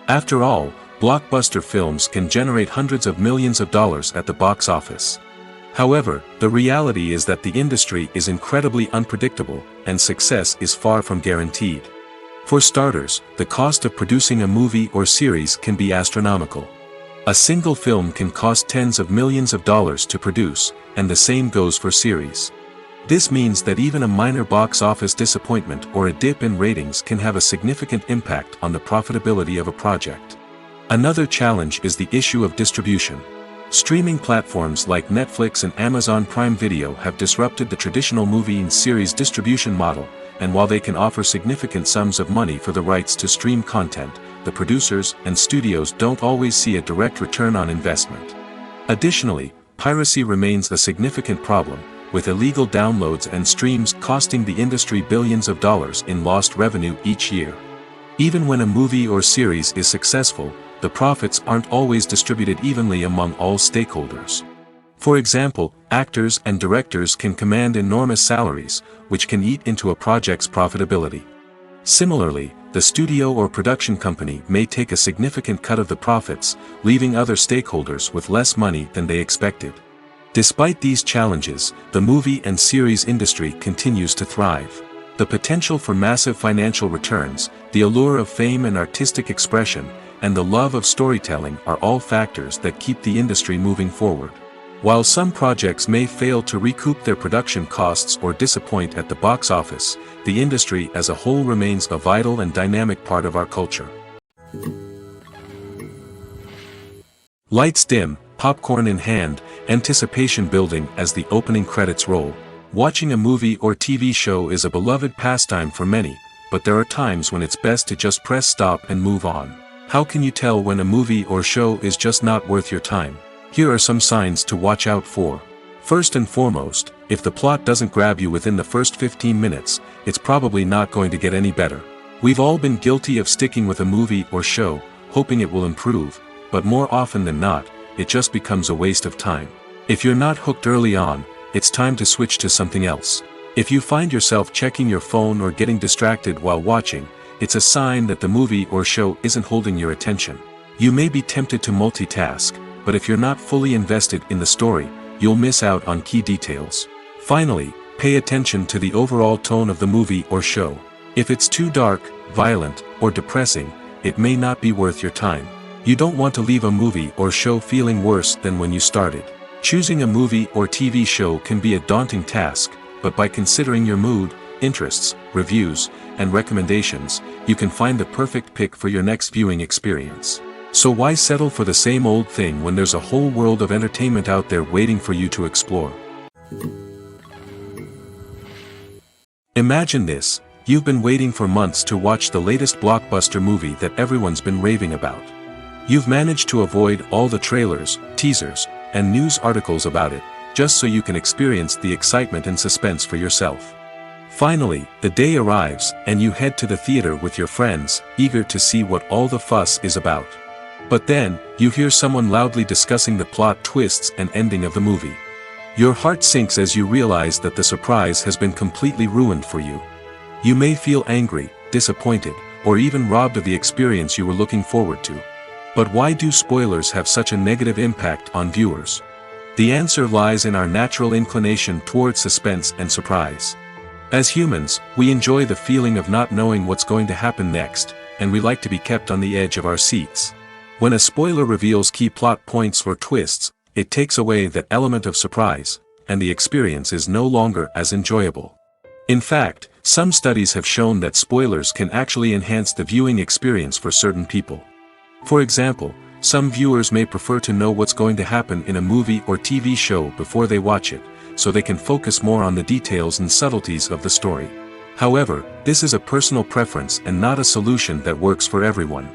After all, blockbuster films can generate hundreds of millions of dollars at the box office. However, the reality is that the industry is incredibly unpredictable, and success is far from guaranteed. For starters, the cost of producing a movie or series can be astronomical. A single film can cost tens of millions of dollars to produce, and the same goes for series. This means that even a minor box office disappointment or a dip in ratings can have a significant impact on the profitability of a project. Another challenge is the issue of distribution. Streaming platforms like Netflix and Amazon Prime Video have disrupted the traditional movie and series distribution model, and while they can offer significant sums of money for the rights to stream content, the producers and studios don't always see a direct return on investment. Additionally, piracy remains a significant problem, with illegal downloads and streams costing the industry billions of dollars in lost revenue each year. Even when a movie or series is successful, the profits aren't always distributed evenly among all stakeholders. For example, actors and directors can command enormous salaries, which can eat into a project's profitability. Similarly, the studio or production company may take a significant cut of the profits, leaving other stakeholders with less money than they expected. Despite these challenges, the movie and series industry continues to thrive. The potential for massive financial returns, the allure of fame and artistic expression, and the love of storytelling are all factors that keep the industry moving forward. While some projects may fail to recoup their production costs or disappoint at the box office, the industry as a whole remains a vital and dynamic part of our culture. Lights dim, popcorn in hand, anticipation building as the opening credits roll. Watching a movie or TV show is a beloved pastime for many, but there are times when it's best to just press stop and move on. How can you tell when a movie or show is just not worth your time? Here are some signs to watch out for. First and foremost, if the plot doesn't grab you within the first 15 minutes, it's probably not going to get any better. We've all been guilty of sticking with a movie or show, hoping it will improve, but more often than not, it just becomes a waste of time. If you're not hooked early on, it's time to switch to something else. If you find yourself checking your phone or getting distracted while watching, it's a sign that the movie or show isn't holding your attention. You may be tempted to multitask, but if you're not fully invested in the story, you'll miss out on key details. Finally, pay attention to the overall tone of the movie or show. If it's too dark, violent, or depressing, it may not be worth your time. You don't want to leave a movie or show feeling worse than when you started. Choosing a movie or TV show can be a daunting task, but by considering your mood, interests, reviews, and recommendations, you can find the perfect pick for your next viewing experience. So why settle for the same old thing when there's a whole world of entertainment out there waiting for you to explore? Imagine this: you've been waiting for months to watch the latest blockbuster movie that everyone's been raving about. You've managed to avoid all the trailers, teasers, and news articles about it, just so you can experience the excitement and suspense for yourself. Finally, the day arrives, and you head to the theater with your friends, eager to see what all the fuss is about. But then, you hear someone loudly discussing the plot twists and ending of the movie. Your heart sinks as you realize that the surprise has been completely ruined for you. You may feel angry, disappointed, or even robbed of the experience you were looking forward to. But why do spoilers have such a negative impact on viewers? The answer lies in our natural inclination toward suspense and surprise. As humans, we enjoy the feeling of not knowing what's going to happen next, and we like to be kept on the edge of our seats. When a spoiler reveals key plot points or twists, it takes away that element of surprise, and the experience is no longer as enjoyable. In fact, some studies have shown that spoilers can actually enhance the viewing experience for certain people. For example, some viewers may prefer to know what's going to happen in a movie or TV show before they watch it, so they can focus more on the details and subtleties of the story. However, this is a personal preference and not a solution that works for everyone.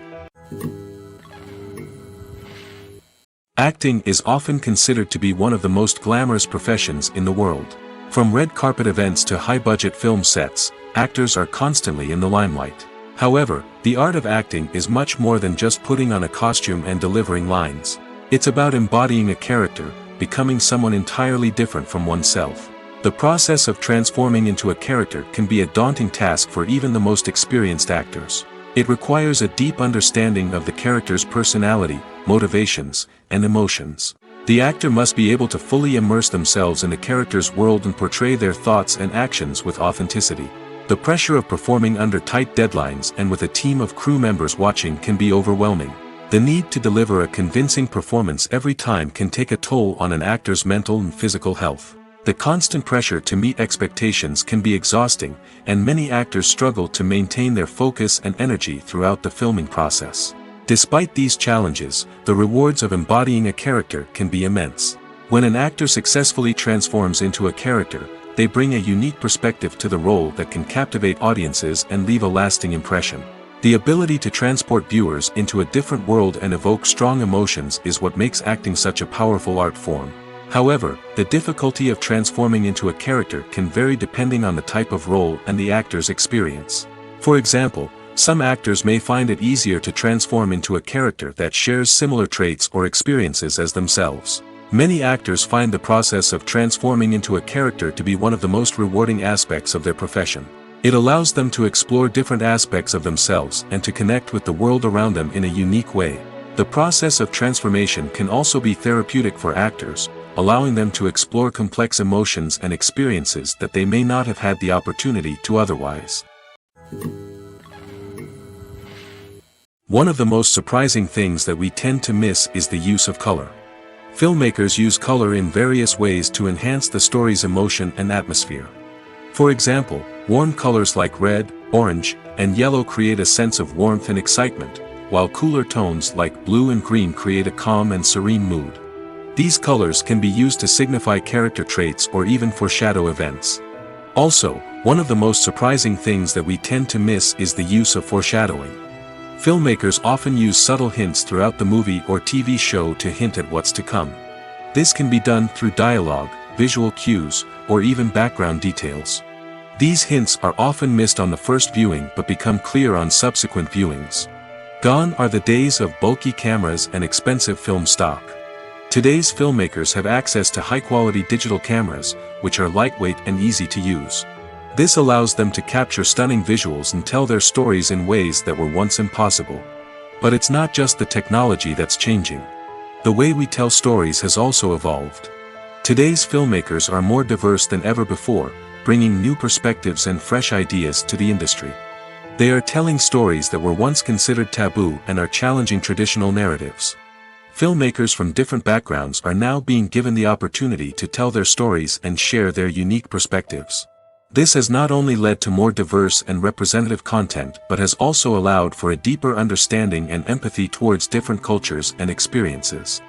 Acting is often considered to be one of the most glamorous professions in the world. From red carpet events to high-budget film sets, actors are constantly in the limelight. However, the art of acting is much more than just putting on a costume and delivering lines. It's about embodying a character, becoming someone entirely different from oneself. The process of transforming into a character can be a daunting task for even the most experienced actors. It requires a deep understanding of the character's personality, motivations, and emotions. The actor must be able to fully immerse themselves in the character's world and portray their thoughts and actions with authenticity. The pressure of performing under tight deadlines and with a team of crew members watching can be overwhelming. The need to deliver a convincing performance every time can take a toll on an actor's mental and physical health. The constant pressure to meet expectations can be exhausting, and many actors struggle to maintain their focus and energy throughout the filming process. Despite these challenges, the rewards of embodying a character can be immense. When an actor successfully transforms into a character, they bring a unique perspective to the role that can captivate audiences and leave a lasting impression. The ability to transport viewers into a different world and evoke strong emotions is what makes acting such a powerful art form. However, the difficulty of transforming into a character can vary depending on the type of role and the actor's experience. For example, some actors may find it easier to transform into a character that shares similar traits or experiences as themselves. Many actors find the process of transforming into a character to be one of the most rewarding aspects of their profession. It allows them to explore different aspects of themselves and to connect with the world around them in a unique way. The process of transformation can also be therapeutic for actors, allowing them to explore complex emotions and experiences that they may not have had the opportunity to otherwise. One of the most surprising things that we tend to miss is the use of color. Filmmakers use color in various ways to enhance the story's emotion and atmosphere. For example, warm colors like red, orange, and yellow create a sense of warmth and excitement, while cooler tones like blue and green create a calm and serene mood. These colors can be used to signify character traits or even foreshadow events. Also, one of the most surprising things that we tend to miss is the use of foreshadowing. Filmmakers often use subtle hints throughout the movie or TV show to hint at what's to come. This can be done through dialogue, visual cues, or even background details. These hints are often missed on the first viewing but become clear on subsequent viewings. Gone are the days of bulky cameras and expensive film stock. Today's filmmakers have access to high-quality digital cameras, which are lightweight and easy to use. This allows them to capture stunning visuals and tell their stories in ways that were once impossible. But it's not just the technology that's changing. The way we tell stories has also evolved. Today's filmmakers are more diverse than ever before, bringing new perspectives and fresh ideas to the industry. They are telling stories that were once considered taboo and are challenging traditional narratives. Filmmakers from different backgrounds are now being given the opportunity to tell their stories and share their unique perspectives. This has not only led to more diverse and representative content but has also allowed for a deeper understanding and empathy towards different cultures and experiences.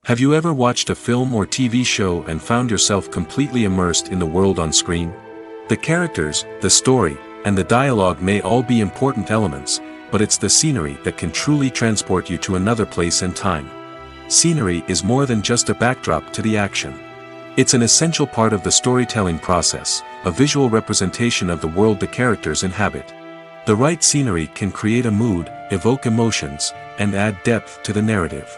Have you ever watched a film or TV show and found yourself completely immersed in the world on screen? The characters, the story, and the dialogue may all be important elements, but it's the scenery that can truly transport you to another place and time. Scenery is more than just a backdrop to the action. It's an essential part of the storytelling process, a visual representation of the world the characters inhabit. The right scenery can create a mood, evoke emotions, and add depth to the narrative.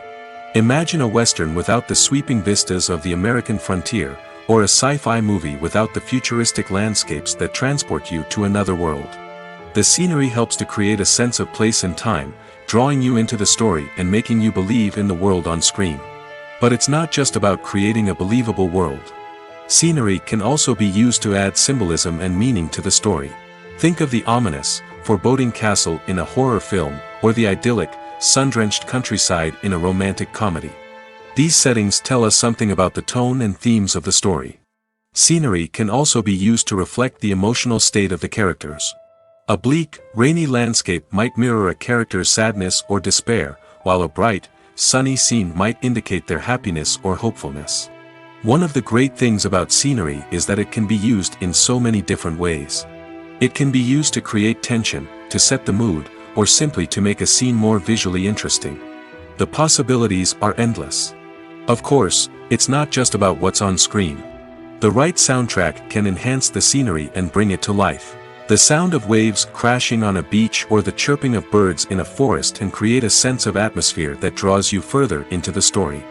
Imagine a Western without the sweeping vistas of the American frontier, or a sci-fi movie without the futuristic landscapes that transport you to another world. The scenery helps to create a sense of place and time, drawing you into the story and making you believe in the world on screen. But it's not just about creating a believable world. Scenery can also be used to add symbolism and meaning to the story. Think of the ominous, foreboding castle in a horror film, or the idyllic, sun-drenched countryside in a romantic comedy. These settings tell us something about the tone and themes of the story. Scenery can also be used to reflect the emotional state of the characters. A bleak, rainy landscape might mirror a character's sadness or despair, while a bright, sunny scene might indicate their happiness or hopefulness. One of the great things about scenery is that it can be used in so many different ways. It can be used to create tension, to set the mood, or simply to make a scene more visually interesting. The possibilities are endless. Of course, it's not just about what's on screen. The right soundtrack can enhance the scenery and bring it to life. The sound of waves crashing on a beach or the chirping of birds in a forest can create a sense of atmosphere that draws you further into the story.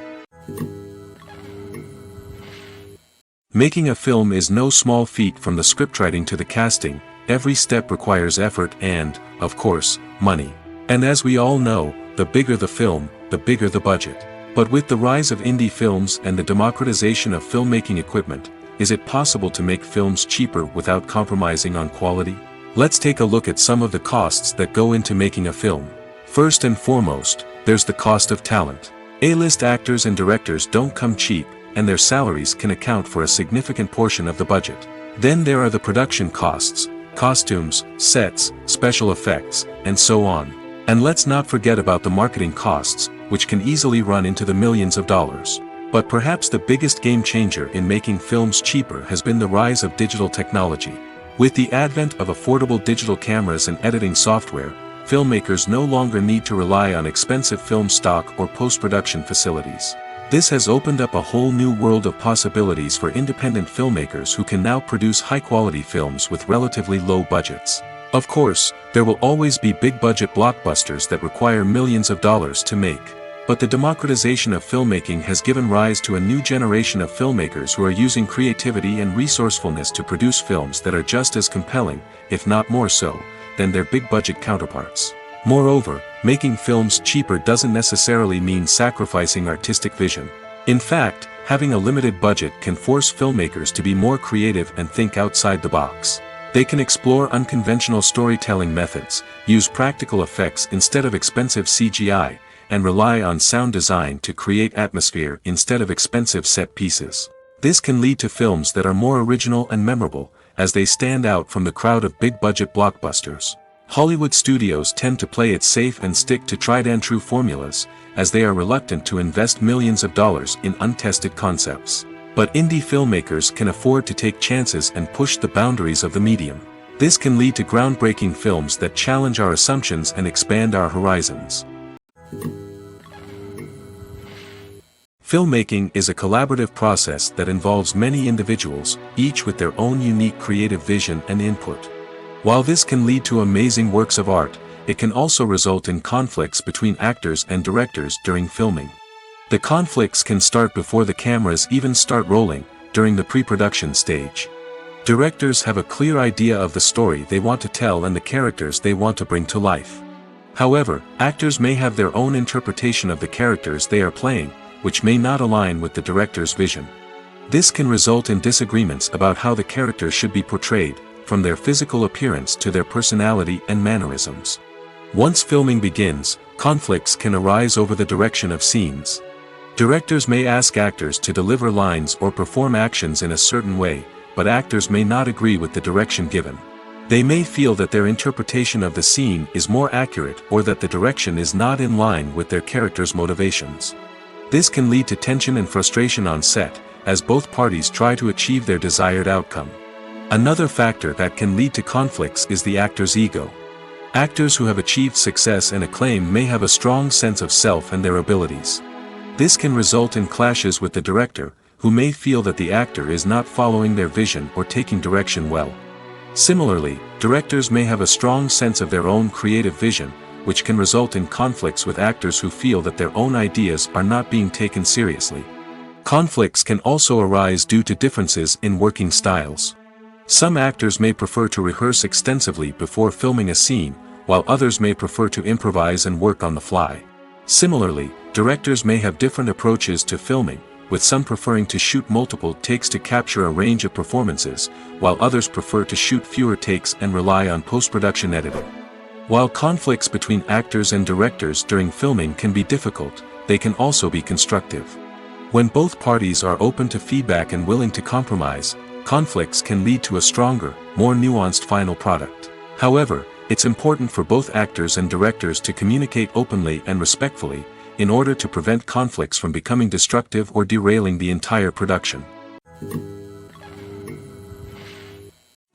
Making a film is no small feat. From the scriptwriting to the casting, every step requires effort and, of course, money. And as we all know, the bigger the film, the bigger the budget. But with the rise of indie films and the democratization of filmmaking equipment, is it possible to make films cheaper without compromising on quality? Let's take a look at some of the costs that go into making a film. First and foremost, there's the cost of talent. A-list actors and directors don't come cheap, and their salaries can account for a significant portion of the budget. Then there are the production costs, costumes, sets, special effects, and so on. And let's not forget about the marketing costs, which can easily run into the millions of dollars. But perhaps the biggest game changer in making films cheaper has been the rise of digital technology. With the advent of affordable digital cameras and editing software, filmmakers no longer need to rely on expensive film stock or post-production facilities. This has opened up a whole new world of possibilities for independent filmmakers who can now produce high-quality films with relatively low budgets. Of course, there will always be big-budget blockbusters that require millions of dollars to make. But the democratization of filmmaking has given rise to a new generation of filmmakers who are using creativity and resourcefulness to produce films that are just as compelling, if not more so, than their big-budget counterparts. Moreover, making films cheaper doesn't necessarily mean sacrificing artistic vision. In fact, having a limited budget can force filmmakers to be more creative and think outside the box. They can explore unconventional storytelling methods, use practical effects instead of expensive CGI, and rely on sound design to create atmosphere instead of expensive set pieces. This can lead to films that are more original and memorable, as they stand out from the crowd of big-budget blockbusters. Hollywood studios tend to play it safe and stick to tried-and-true formulas, as they are reluctant to invest millions of dollars in untested concepts. But indie filmmakers can afford to take chances and push the boundaries of the medium. This can lead to groundbreaking films that challenge our assumptions and expand our horizons. Filmmaking is a collaborative process that involves many individuals, each with their own unique creative vision and input. While this can lead to amazing works of art, it can also result in conflicts between actors and directors during filming. The conflicts can start before the cameras even start rolling, during the pre-production stage. Directors have a clear idea of the story they want to tell and the characters they want to bring to life. However, actors may have their own interpretation of the characters they are playing, which may not align with the director's vision. This can result in disagreements about how the characters should be portrayed, from their physical appearance to their personality and mannerisms. Once filming begins, conflicts can arise over the direction of scenes. Directors may ask actors to deliver lines or perform actions in a certain way, but actors may not agree with the direction given. They may feel that their interpretation of the scene is more accurate or that the direction is not in line with their character's motivations. This can lead to tension and frustration on set, as both parties try to achieve their desired outcome. Another factor that can lead to conflicts is the actor's ego. Actors who have achieved success and acclaim may have a strong sense of self and their abilities. This can result in clashes with the director, who may feel that the actor is not following their vision or taking direction well. Similarly, directors may have a strong sense of their own creative vision, which can result in conflicts with actors who feel that their own ideas are not being taken seriously. Conflicts can also arise due to differences in working styles. Some actors may prefer to rehearse extensively before filming a scene, while others may prefer to improvise and work on the fly. Similarly, directors may have different approaches to filming, with some preferring to shoot multiple takes to capture a range of performances, while others prefer to shoot fewer takes and rely on post-production editing. While conflicts between actors and directors during filming can be difficult, they can also be constructive. When both parties are open to feedback and willing to compromise, conflicts can lead to a stronger, more nuanced final product. However, it's important for both actors and directors to communicate openly and respectfully, in order to prevent conflicts from becoming destructive or derailing the entire production.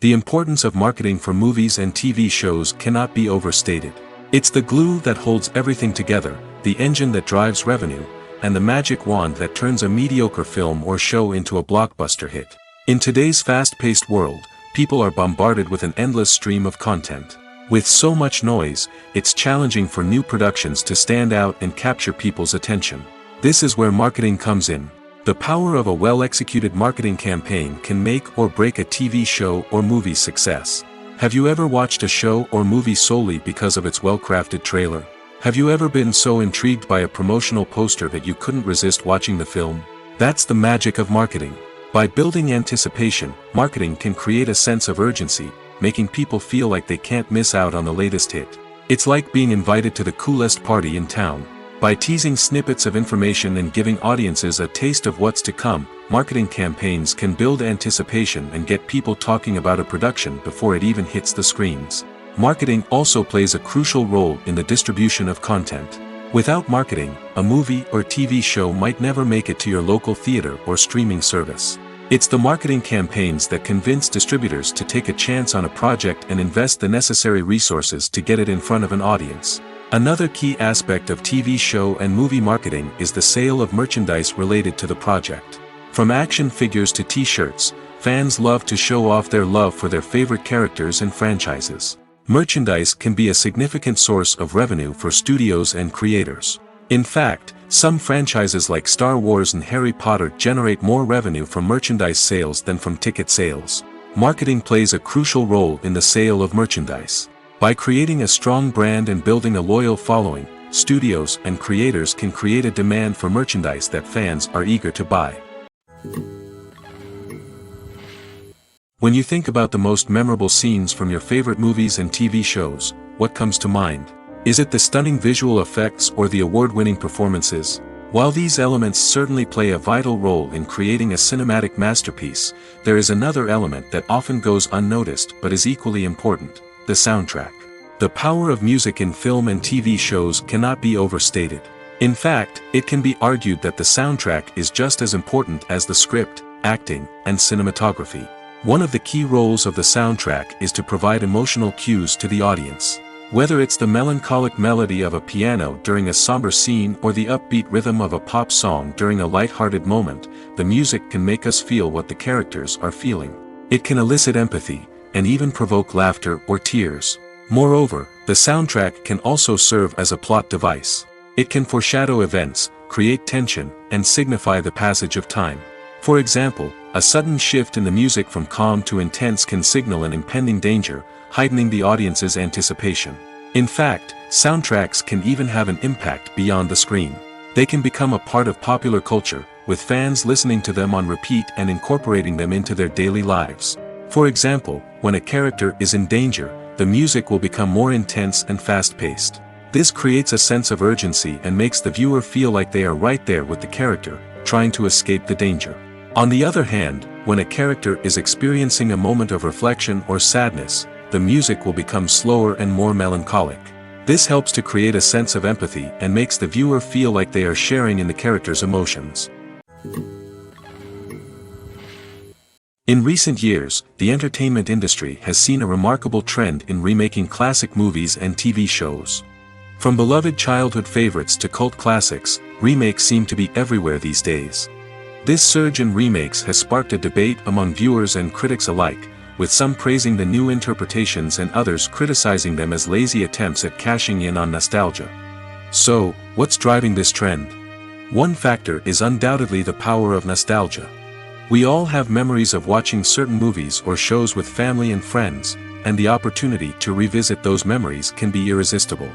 The importance of marketing for movies and TV shows cannot be overstated. It's the glue that holds everything together, the engine that drives revenue, and the magic wand that turns a mediocre film or show into a blockbuster hit. In today's fast-paced world, people are bombarded with an endless stream of content. With so much noise, it's challenging for new productions to stand out and capture people's attention. This is where marketing comes in. The power of a well-executed marketing campaign can make or break a TV show or movie's success. Have you ever watched a show or movie solely because of its well-crafted trailer? Have you ever been so intrigued by a promotional poster that you couldn't resist watching the film? That's the magic of marketing. By building anticipation, marketing can create a sense of urgency, making people feel like they can't miss out on the latest hit. It's like being invited to the coolest party in town. By teasing snippets of information and giving audiences a taste of what's to come, marketing campaigns can build anticipation and get people talking about a production before it even hits the screens. Marketing also plays a crucial role in the distribution of content. Without marketing, a movie or TV show might never make it to your local theater or streaming service. It's the marketing campaigns that convince distributors to take a chance on a project and invest the necessary resources to get it in front of an audience. Another key aspect of TV show and movie marketing is the sale of merchandise related to the project. From action figures to t-shirts, fans love to show off their love for their favorite characters and franchises. Merchandise can be a significant source of revenue for studios and creators. In fact, some franchises like Star Wars and Harry Potter generate more revenue from merchandise sales than from ticket sales. Marketing plays a crucial role in the sale of merchandise. By creating a strong brand and building a loyal following, studios and creators can create a demand for merchandise that fans are eager to buy. When you think about the most memorable scenes from your favorite movies and TV shows, what comes to mind? Is it the stunning visual effects or the award-winning performances? While these elements certainly play a vital role in creating a cinematic masterpiece, there is another element that often goes unnoticed but is equally important: the soundtrack. The power of music in film and TV shows cannot be overstated. In fact, it can be argued that the soundtrack is just as important as the script, acting, and cinematography. One of the key roles of the soundtrack is to provide emotional cues to the audience. Whether it's the melancholic melody of a piano during a somber scene or the upbeat rhythm of a pop song during a light-hearted moment, the music can make us feel what the characters are feeling. It can elicit empathy, and even provoke laughter or tears. Moreover, the soundtrack can also serve as a plot device. It can foreshadow events, create tension, and signify the passage of time. For example, A sudden shift in the music from calm to intense can signal an impending danger, heightening the audience's anticipation. In fact, soundtracks can even have an impact beyond the screen. They can become a part of popular culture, with fans listening to them on repeat and incorporating them into their daily lives. For example, when a character is in danger, the music will become more intense and fast-paced. This creates a sense of urgency and makes the viewer feel like they are right there with the character, trying to escape the danger. On the other hand, when a character is experiencing a moment of reflection or sadness, the music will become slower and more melancholic. This helps to create a sense of empathy and makes the viewer feel like they are sharing in the character's emotions. In recent years, the entertainment industry has seen a remarkable trend in remaking classic movies and TV shows. From beloved childhood favorites to cult classics, remakes seem to be everywhere these days. This surge in remakes has sparked a debate among viewers and critics alike, with some praising the new interpretations and others criticizing them as lazy attempts at cashing in on nostalgia. So, what's driving this trend? One factor is undoubtedly the power of nostalgia. We all have memories of watching certain movies or shows with family and friends, and the opportunity to revisit those memories can be irresistible.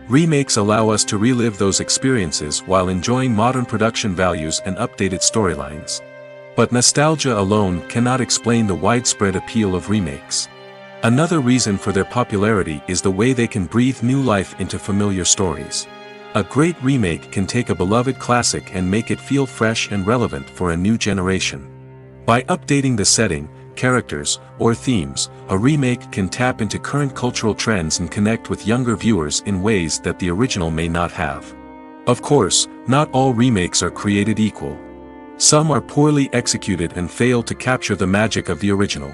Remakes allow us to relive those experiences while enjoying modern production values and updated storylines. But nostalgia alone cannot explain the widespread appeal of remakes. Another reason for their popularity is the way they can breathe new life into familiar stories. A great remake can take a beloved classic and make it feel fresh and relevant for a new generation. By updating the setting, characters, or themes, a remake can tap into current cultural trends and connect with younger viewers in ways that the original may not have. Of course, not all remakes are created equal. Some are poorly executed and fail to capture the magic of the original.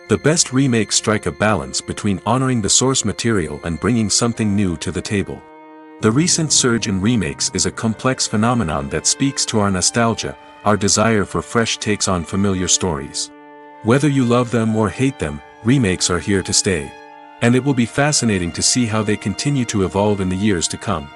The best remakes strike a balance between honoring the source material and bringing something new to the table. The recent surge in remakes is a complex phenomenon that speaks to our nostalgia, our desire for fresh takes on familiar stories. Whether you love them or hate them, remakes are here to stay. And it will be fascinating to see how they continue to evolve in the years to come.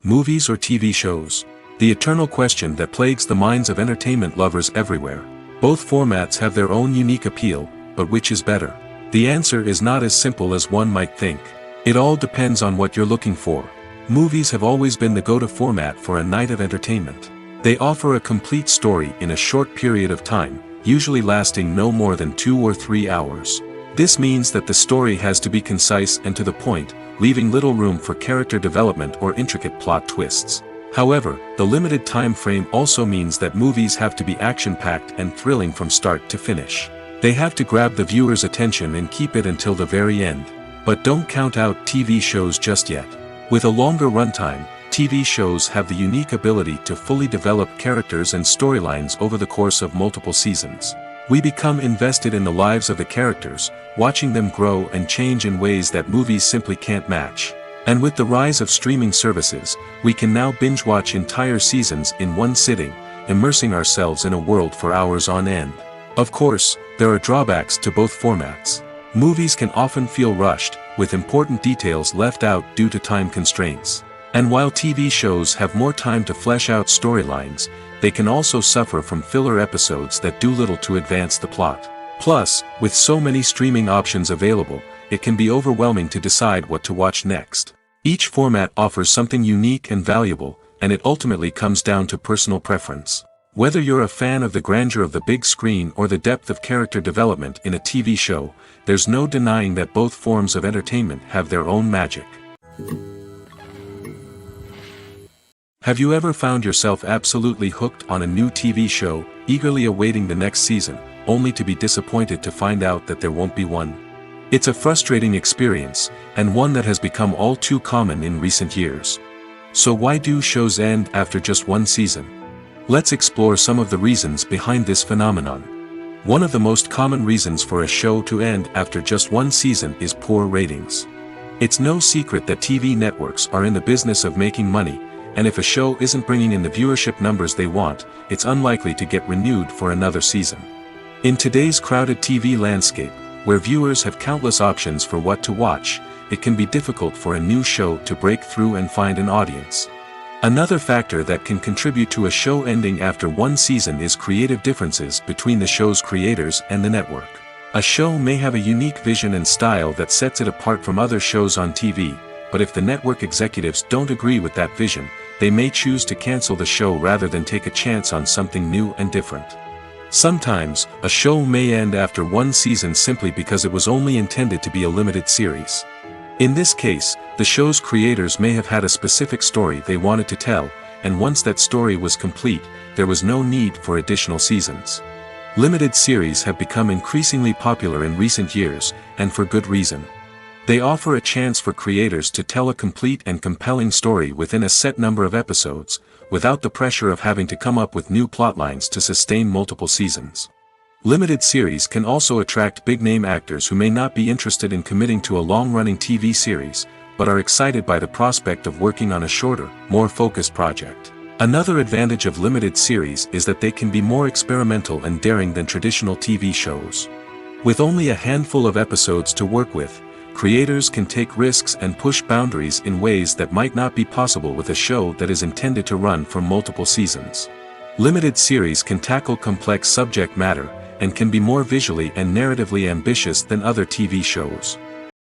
Movies or TV shows? The eternal question that plagues the minds of entertainment lovers everywhere. Both formats have their own unique appeal, but which is better? The answer is not as simple as one might think. It all depends on what you're looking for. Movies have always been the go-to format for a night of entertainment. They offer a complete story in a short period of time, usually lasting no more than 2 or 3 hours. This means that the story has to be concise and to the point, leaving little room for character development or intricate plot twists. However, the limited time frame also means that movies have to be action-packed and thrilling from start to finish. They have to grab the viewer's attention and keep it until the very end. But don't count out TV shows just yet. With a longer runtime, TV shows have the unique ability to fully develop characters and storylines over the course of multiple seasons. We become invested in the lives of the characters, watching them grow and change in ways that movies simply can't match. And with the rise of streaming services, we can now binge-watch entire seasons in one sitting, immersing ourselves in a world for hours on end. Of course, there are drawbacks to both formats. Movies can often feel rushed, with important details left out due to time constraints. And while TV shows have more time to flesh out storylines, they can also suffer from filler episodes that do little to advance the plot. Plus, with so many streaming options available, it can be overwhelming to decide what to watch next. Each format offers something unique and valuable, and it ultimately comes down to personal preference. Whether you're a fan of the grandeur of the big screen or the depth of character development in a TV show, there's no denying that both forms of entertainment have their own magic. Have you ever found yourself absolutely hooked on a new TV show, eagerly awaiting the next season, only to be disappointed to find out that there won't be one? It's a frustrating experience, and one that has become all too common in recent years. So why do shows end after just one season? Let's explore some of the reasons behind this phenomenon. One of the most common reasons for a show to end after just one season is poor ratings. It's no secret that TV networks are in the business of making money, and if a show isn't bringing in the viewership numbers they want, it's unlikely to get renewed for another season. In today's crowded TV landscape, where viewers have countless options for what to watch, it can be difficult for a new show to break through and find an audience. Another factor that can contribute to a show ending after one season is creative differences between the show's creators and the network. A show may have a unique vision and style that sets it apart from other shows on TV, but if the network executives don't agree with that vision, they may choose to cancel the show rather than take a chance on something new and different. Sometimes, a show may end after one season simply because it was only intended to be a limited series. In this case, the show's creators may have had a specific story they wanted to tell, and once that story was complete, there was no need for additional seasons. Limited series have become increasingly popular in recent years, and for good reason. They offer a chance for creators to tell a complete and compelling story within a set number of episodes, without the pressure of having to come up with new plotlines to sustain multiple seasons. Limited series can also attract big-name actors who may not be interested in committing to a long-running TV series, but are excited by the prospect of working on a shorter, more focused project. Another advantage of limited series is that they can be more experimental and daring than traditional TV shows. With only a handful of episodes to work with, creators can take risks and push boundaries in ways that might not be possible with a show that is intended to run for multiple seasons. Limited series can tackle complex subject matter, and can be more visually and narratively ambitious than other TV shows.